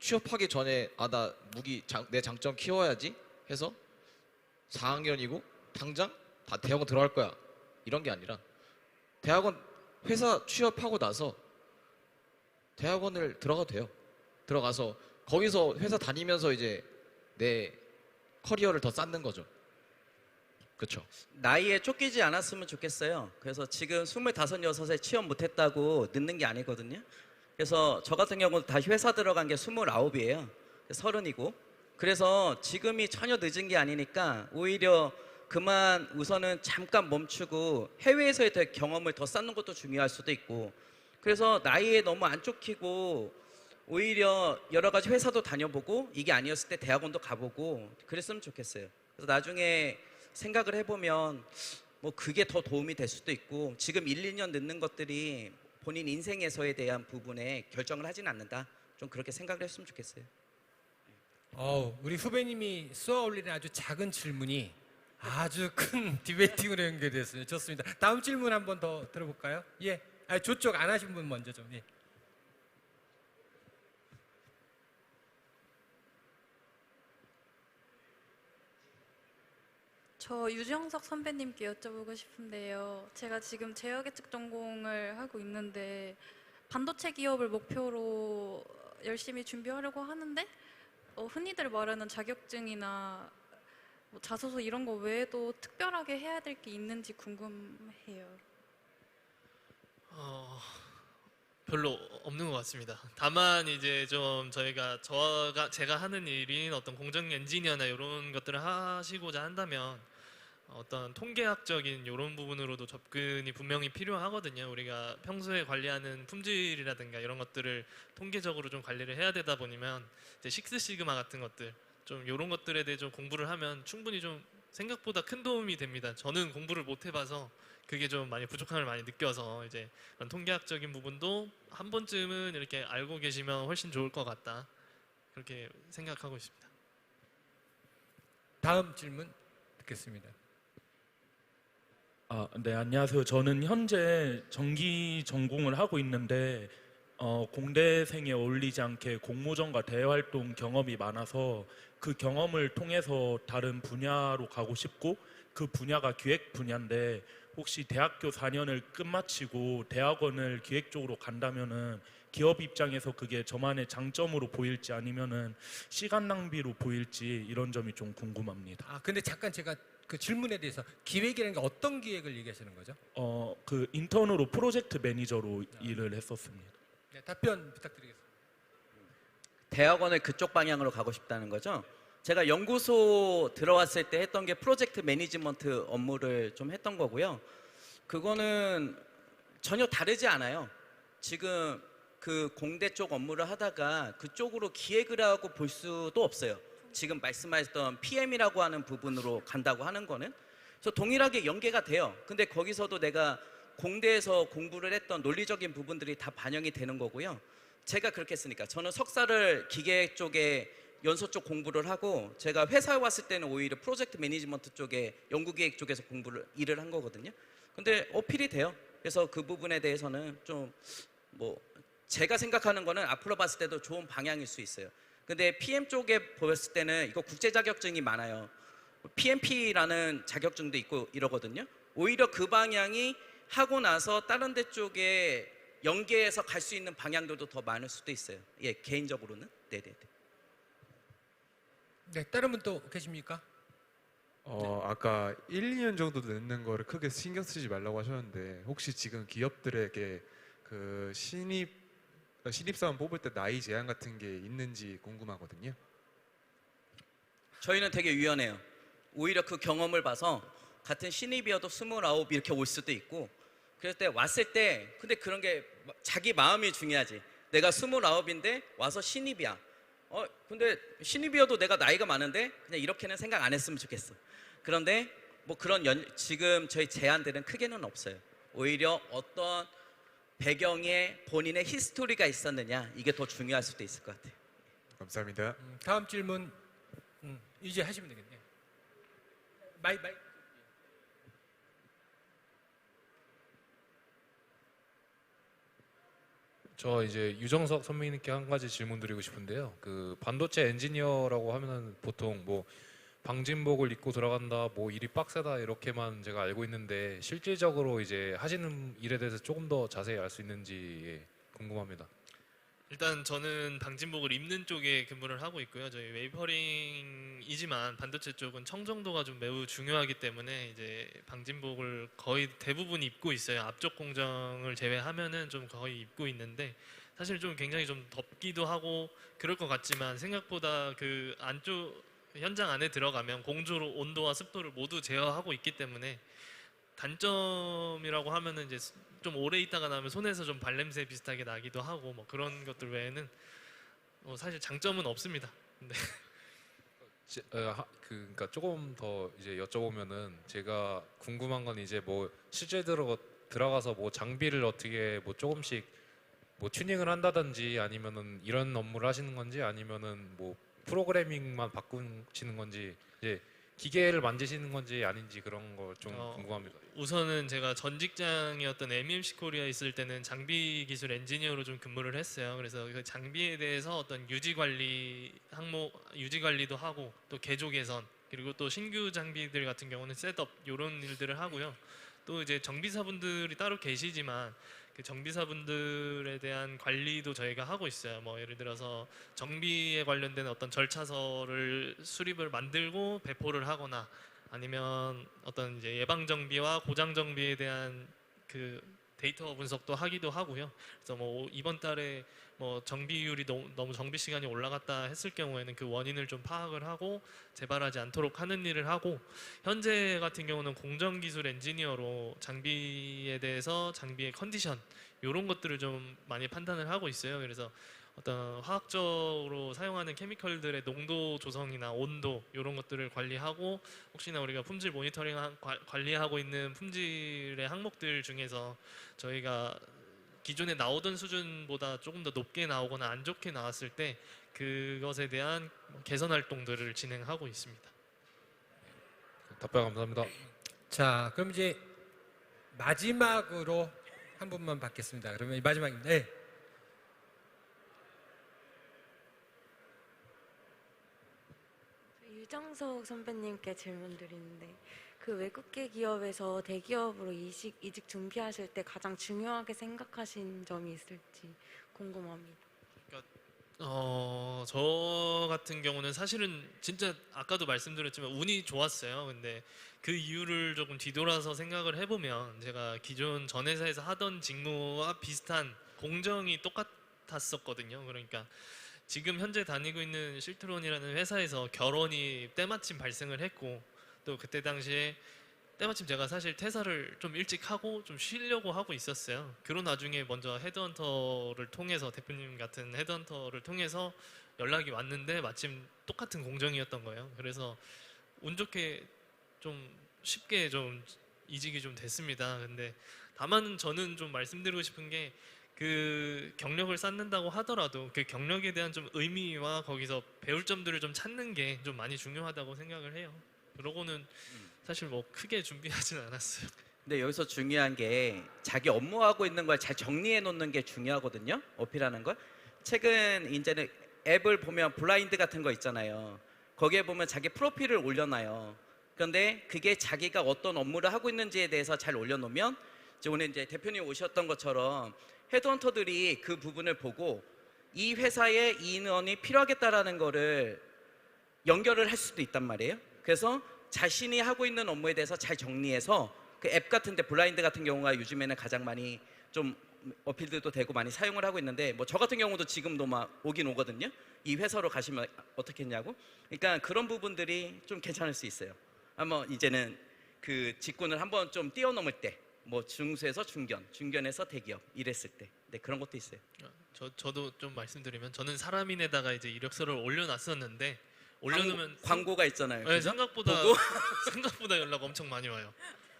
취업하기 전에 나 내 장점 키워야지 해서 4학년이고 당장 다 대학원 들어갈 거야 이런 게 아니라 회사 취업하고 나서 대학원을 들어가도 돼요. 들어가서 거기서 회사 다니면서 이제 내 커리어를 더 쌓는 거죠. 그렇죠. 나이에 쫓기지 않았으면 좋겠어요. 그래서 지금 25, 6에 취업 못했다고 늦는 게 아니거든요. 그래서 저 같은 경우는 다시 회사 들어간 게 29이에요. 30이고. 그래서 지금이 전혀 늦은 게 아니니까 오히려 그만 우선은 잠깐 멈추고 해외에서의 경험을 더 쌓는 것도 중요할 수도 있고, 그래서 나이에 너무 안 쫓기고 오히려 여러 가지 회사도 다녀보고 이게 아니었을 때 대학원도 가보고 그랬으면 좋겠어요. 그래서 나중에 생각을 해보면 뭐 그게 더 도움이 될 수도 있고, 지금 1, 2년 늦는 것들이 본인 인생에서에 대한 부분에 결정을 하진 않는다. 좀 그렇게 생각을 했으면 좋겠어요. 우리 후배님이 쏘아 올리는 아주 작은 질문이 아주 큰 디베이팅으로 연결됐어요. 좋습니다. 다음 질문 한번 더 들어볼까요? 예. 저쪽 안 하신 분 먼저 좀. 예. 저 유정석 선배님께 여쭤보고 싶은데요. 제가 지금 제어계측 전공을 하고 있는데 반도체 기업을 목표로 열심히 준비하려고 하는데 흔히들 말하는 자격증이나 뭐 자소서 이런 거 외에도 특별하게 해야 될 게 있는지 궁금해요. 별로 없는 것 같습니다. 다만 이제 좀 제가 하는 일인 어떤 공정 엔지니어나 이런 것들을 하시고자 한다면 어떤 통계학적인 이런 부분으로도 접근이 분명히 필요하거든요. 우리가 평소에 관리하는 품질이라든가 이런 것들을 통계적으로 좀 관리를 해야 되다 보면 이제 식스시그마 같은 것들 좀 이런 것들에 대해 좀 공부를 하면 충분히 좀 생각보다 큰 도움이 됩니다. 저는 공부를 못 해봐서 그게 좀 많이 부족함을 많이 느껴서 이제 그런 통계학적인 부분도 한 번쯤은 이렇게 알고 계시면 훨씬 좋을 것 같다, 그렇게 생각하고 있습니다. 다음 질문 듣겠습니다. 네, 안녕하세요. 저는 현재 전기 전공을 하고 있는데 공대생에 어울리지 않게 공모전과 대외활동 경험이 많아서 그 경험을 통해서 다른 분야로 가고 싶고, 그 분야가 기획 분야인데 혹시 대학교 4년을 끝마치고 대학원을 기획 쪽으로 간다면은 기업 입장에서 그게 저만의 장점으로 보일지 아니면은 시간 낭비로 보일지 이런 점이 좀 궁금합니다. 아 근데 잠깐 제가 그 질문에 대해서 기획이라는 게 어떤 기획을 얘기하시는 거죠? 그 인턴으로 프로젝트 매니저로 일을 했었습니다. 네, 답변 부탁드리겠습니다. 대학원을 그쪽 방향으로 가고 싶다는 거죠. 제가 연구소 들어왔을 때 했던 게 프로젝트 매니지먼트 업무를 좀 했던 거고요. 그거는 전혀 다르지 않아요. 지금 그 공대 쪽 업무를 하다가 그쪽으로 기획을 하고 볼 수도 없어요. 지금 말씀하셨던 PM이라고 하는 부분으로 간다고 하는 거는 그래서 동일하게 연계가 돼요. 근데 거기서도 내가 공대에서 공부를 했던 논리적인 부분들이 다 반영이 되는 거고요. 제가 그렇게 했으니까 저는 석사를 기계 쪽에 연소 쪽 공부를 하고 제가 회사에 왔을 때는 오히려 프로젝트 매니지먼트 쪽에 연구기획 쪽에서 일을 한 거거든요. 근데 어필이 돼요. 그래서 그 부분에 대해서는 좀 뭐 제가 생각하는 거는 앞으로 봤을 때도 좋은 방향일 수 있어요. 근데 PM 쪽에 보였을 때는 이거 국제 자격증이 많아요. PMP라는 자격증도 있고 이러거든요. 오히려 그 방향이 하고 나서 다른 데 쪽에 연계해서 갈 수 있는 방향들도 더 많을 수도 있어요. 예, 개인적으로는. 네네네. 네, 다른 분 또 계십니까? 아까 1, 2년 정도 늦는 거를 크게 신경 쓰지 말라고 하셨는데 혹시 지금 기업들에게 그 신입사원 뽑을 때 나이 제한 같은 게 있는지 궁금하거든요. 저희는 되게 유연해요. 오히려 그 경험을 봐서 같은 신입이어도 29 이렇게 올 수도 있고 그럴 때 왔을 때 근데 그런 게 자기 마음이 중요하지. 내가 29인데 와서 신입이야. 근데 신입이어도 내가 나이가 많은데 그냥 이렇게는 생각 안 했으면 좋겠어. 그런데 뭐 그런 지금 저희 제한들은 크게는 없어요. 오히려 어떤 배경에 본인의 히스토리가 있었느냐 이게 더 중요할 수도 있을 것 같아요. 감사합니다. 다음 질문 이제 하시면 되겠네요. 마이 저 이제 유정석 선배님께 한 가지 질문 드리고 싶은데요. 그 반도체 엔지니어라고 하면은 보통 뭐 방진복을 입고 들어간다, 뭐 일이 빡세다 이렇게만 제가 알고 있는데 실질적으로 이제 하시는 일에 대해서 조금 더 자세히 알 수 있는지 궁금합니다. 일단 저는 방진복을 입는 쪽에 근무를 하고 있고요. 저희 웨이퍼링이지만 반도체 쪽은 청정도가 좀 매우 중요하기 때문에 이제 방진복을 거의 대부분 입고 있어요. 앞쪽 공정을 제외하면은 좀 거의 입고 있는데 사실 좀 굉장히 좀 덥기도 하고 그럴 것 같지만 생각보다 그 안쪽 현장 안에 들어가면 공조로 온도와 습도를 모두 제어하고 있기 때문에 단점이라고 하면은 이제 좀 오래 있다가 나면 손에서 좀 발냄새 비슷하게 나기도 하고 뭐 그런 것들 외에는 사실 장점은 없습니다. 근데 그러니까 조금 더 이제 여쭤보면은 제가 궁금한 건 이제 뭐 실제 들어가서 뭐 장비를 어떻게 뭐 조금씩 뭐 튜닝을 한다든지 아니면은 이런 업무를 하시는 건지 아니면은 뭐 프로그래밍만 바꾸시는 건지 이제 기계를 만지시는 건지 아닌지 그런 거 좀 궁금합니다. 우선은 제가 전 직장이었던 MEMC 코리아 있을 때는 장비 기술 엔지니어로 좀 근무를 했어요. 그래서 그 장비에 대해서 어떤 유지 관리 항목, 유지 관리도 하고 또 개조 개선 그리고 또 신규 장비들 같은 경우는 셋업 이런 일들을 하고요. 또 이제 정비사분들이 따로 계시지만 그 정비사분들에 대한 관리도 저희가 하고 있어요. 뭐 예를 들어서 정비에 관련된 어떤 절차서를 수립을 만들고 배포를 하거나 아니면 어떤 이제 예방 정비와 고장 정비에 대한 그 데이터 분석도 하기도 하고요. 그래서 뭐 이번 달에 뭐 정비율이 너무 정비 시간이 올라갔다 했을 경우에는 그 원인을 좀 파악을 하고 재발하지 않도록 하는 일을 하고 현재 같은 경우는 공정기술 엔지니어로 장비에 대해서 장비의 컨디션 이런 것들을 좀 많이 판단을 하고 있어요. 그래서 어떤 화학적으로 사용하는 케미컬들의 농도 조성이나 온도 이런 것들을 관리하고 혹시나 우리가 품질 모니터링 관리하고 있는 품질의 항목들 중에서 저희가 기존에 나오던 수준보다 조금 더 높게 나오거나 안 좋게 나왔을 때 그것에 대한 개선 활동들을 진행하고 있습니다. 답변 감사합니다. 자, 그럼 이제 마지막으로 한 분만 받겠습니다. 그러면 마지막입니다. 네. 유정석 선배님께 질문 드리는데 그 외국계 기업에서 대기업으로 이직 준비하실 때 가장 중요하게 생각하신 점이 있을지 궁금합니다. 저 같은 경우는 사실은 진짜 아까도 말씀드렸지만 운이 좋았어요. 근데 그 이유를 조금 뒤돌아서 생각을 해보면 제가 기존 전 회사에서 하던 직무와 비슷한 공정이 똑같았었거든요. 그러니까 지금 현재 다니고 있는 실트론이라는 회사에서 결혼이 때마침 발생을 했고, 또 그때 당시에 때마침 제가 사실 퇴사를 좀 일찍 하고 좀 쉬려고 하고 있었어요. 그런 와중에 먼저 헤드헌터를 통해서, 대표님 같은 헤드헌터를 통해서 연락이 왔는데 마침 똑같은 공정이었던 거예요. 그래서 운 좋게 좀 쉽게 좀 이직이 좀 됐습니다. 근데 다만 저는 좀 말씀드리고 싶은 게, 그 경력을 쌓는다고 하더라도 그 경력에 대한 좀 의미와 거기서 배울 점들을 좀 찾는 게 좀 많이 중요하다고 생각을 해요. 그러고는 사실 뭐 크게 준비하진 않았어요. 근데 여기서 중요한 게 자기 업무하고 있는 걸 잘 정리해 놓는 게 중요하거든요. 어필하는 걸. 최근 이제는 앱을 보면 블라인드 같은 거 있잖아요. 거기에 보면 자기 프로필을 올려놔요. 그런데 그게 자기가 어떤 업무를 하고 있는지에 대해서 잘 올려놓으면, 이제 오늘 이제 대표님 오셨던 것처럼 헤드헌터들이 그 부분을 보고 이 회사에 이 인원이 필요하겠다라는 거를 연결을 할 수도 있단 말이에요. 그래서 자신이 하고 있는 업무에 대해서 잘 정리해서 그 앱 같은데, 블라인드 같은 경우가 요즘에는 가장 많이 좀 어필들도 되고 많이 사용을 하고 있는데, 뭐 저 같은 경우도 지금도 막 오긴 오거든요. 이 회사로 가시면 어떻게 했냐고. 그러니까 그런 부분들이 좀 괜찮을 수 있어요. 아마 이제는 그 직군을 한번 좀 뛰어넘을 때, 뭐 중수에서 중견, 중견에서 대기업 이랬을 때, 네, 그런 것도 있어요. 저도 좀 말씀드리면, 저는 사람인에다가 이제 이력서를 올려놨었는데, 올려놓으면 광고가 있잖아요. 네, 그죠? 생각보다 연락 엄청 많이 와요.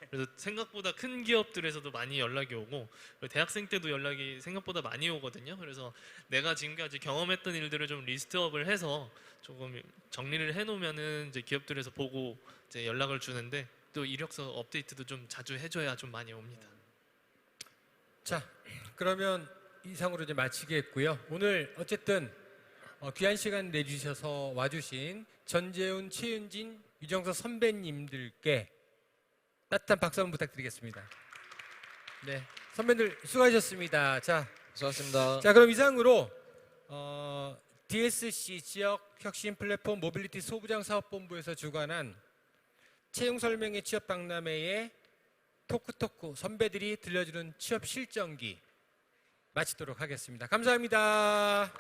그래서 생각보다 큰 기업들에서도 많이 연락이 오고, 대학생 때도 연락이 생각보다 많이 오거든요. 그래서 내가 지금까지 경험했던 일들을 좀 리스트업을 해서 조금 정리를 해놓으면은 이제 기업들에서 보고 이제 연락을 주는데, 또 이력서 업데이트도 좀 자주 해줘야 좀 많이 옵니다. 자, 그러면 이상으로 이제 마치겠고요. 오늘 어쨌든 귀한 시간 내주셔서 와주신 전재훈, 최윤진, 유정서 선배님들께 따뜻한 박수 한번 부탁드리겠습니다. 네, 선배들 수고하셨습니다. 자, 수고하셨습니다. 자, 그럼 이상으로 DSC 지역 혁신 플랫폼 모빌리티 소부장 사업본부에서 주관한 채용 설명회 취업 박람회의 토크토크 선배들이 들려주는 취업 실전기 마치도록 하겠습니다. 감사합니다.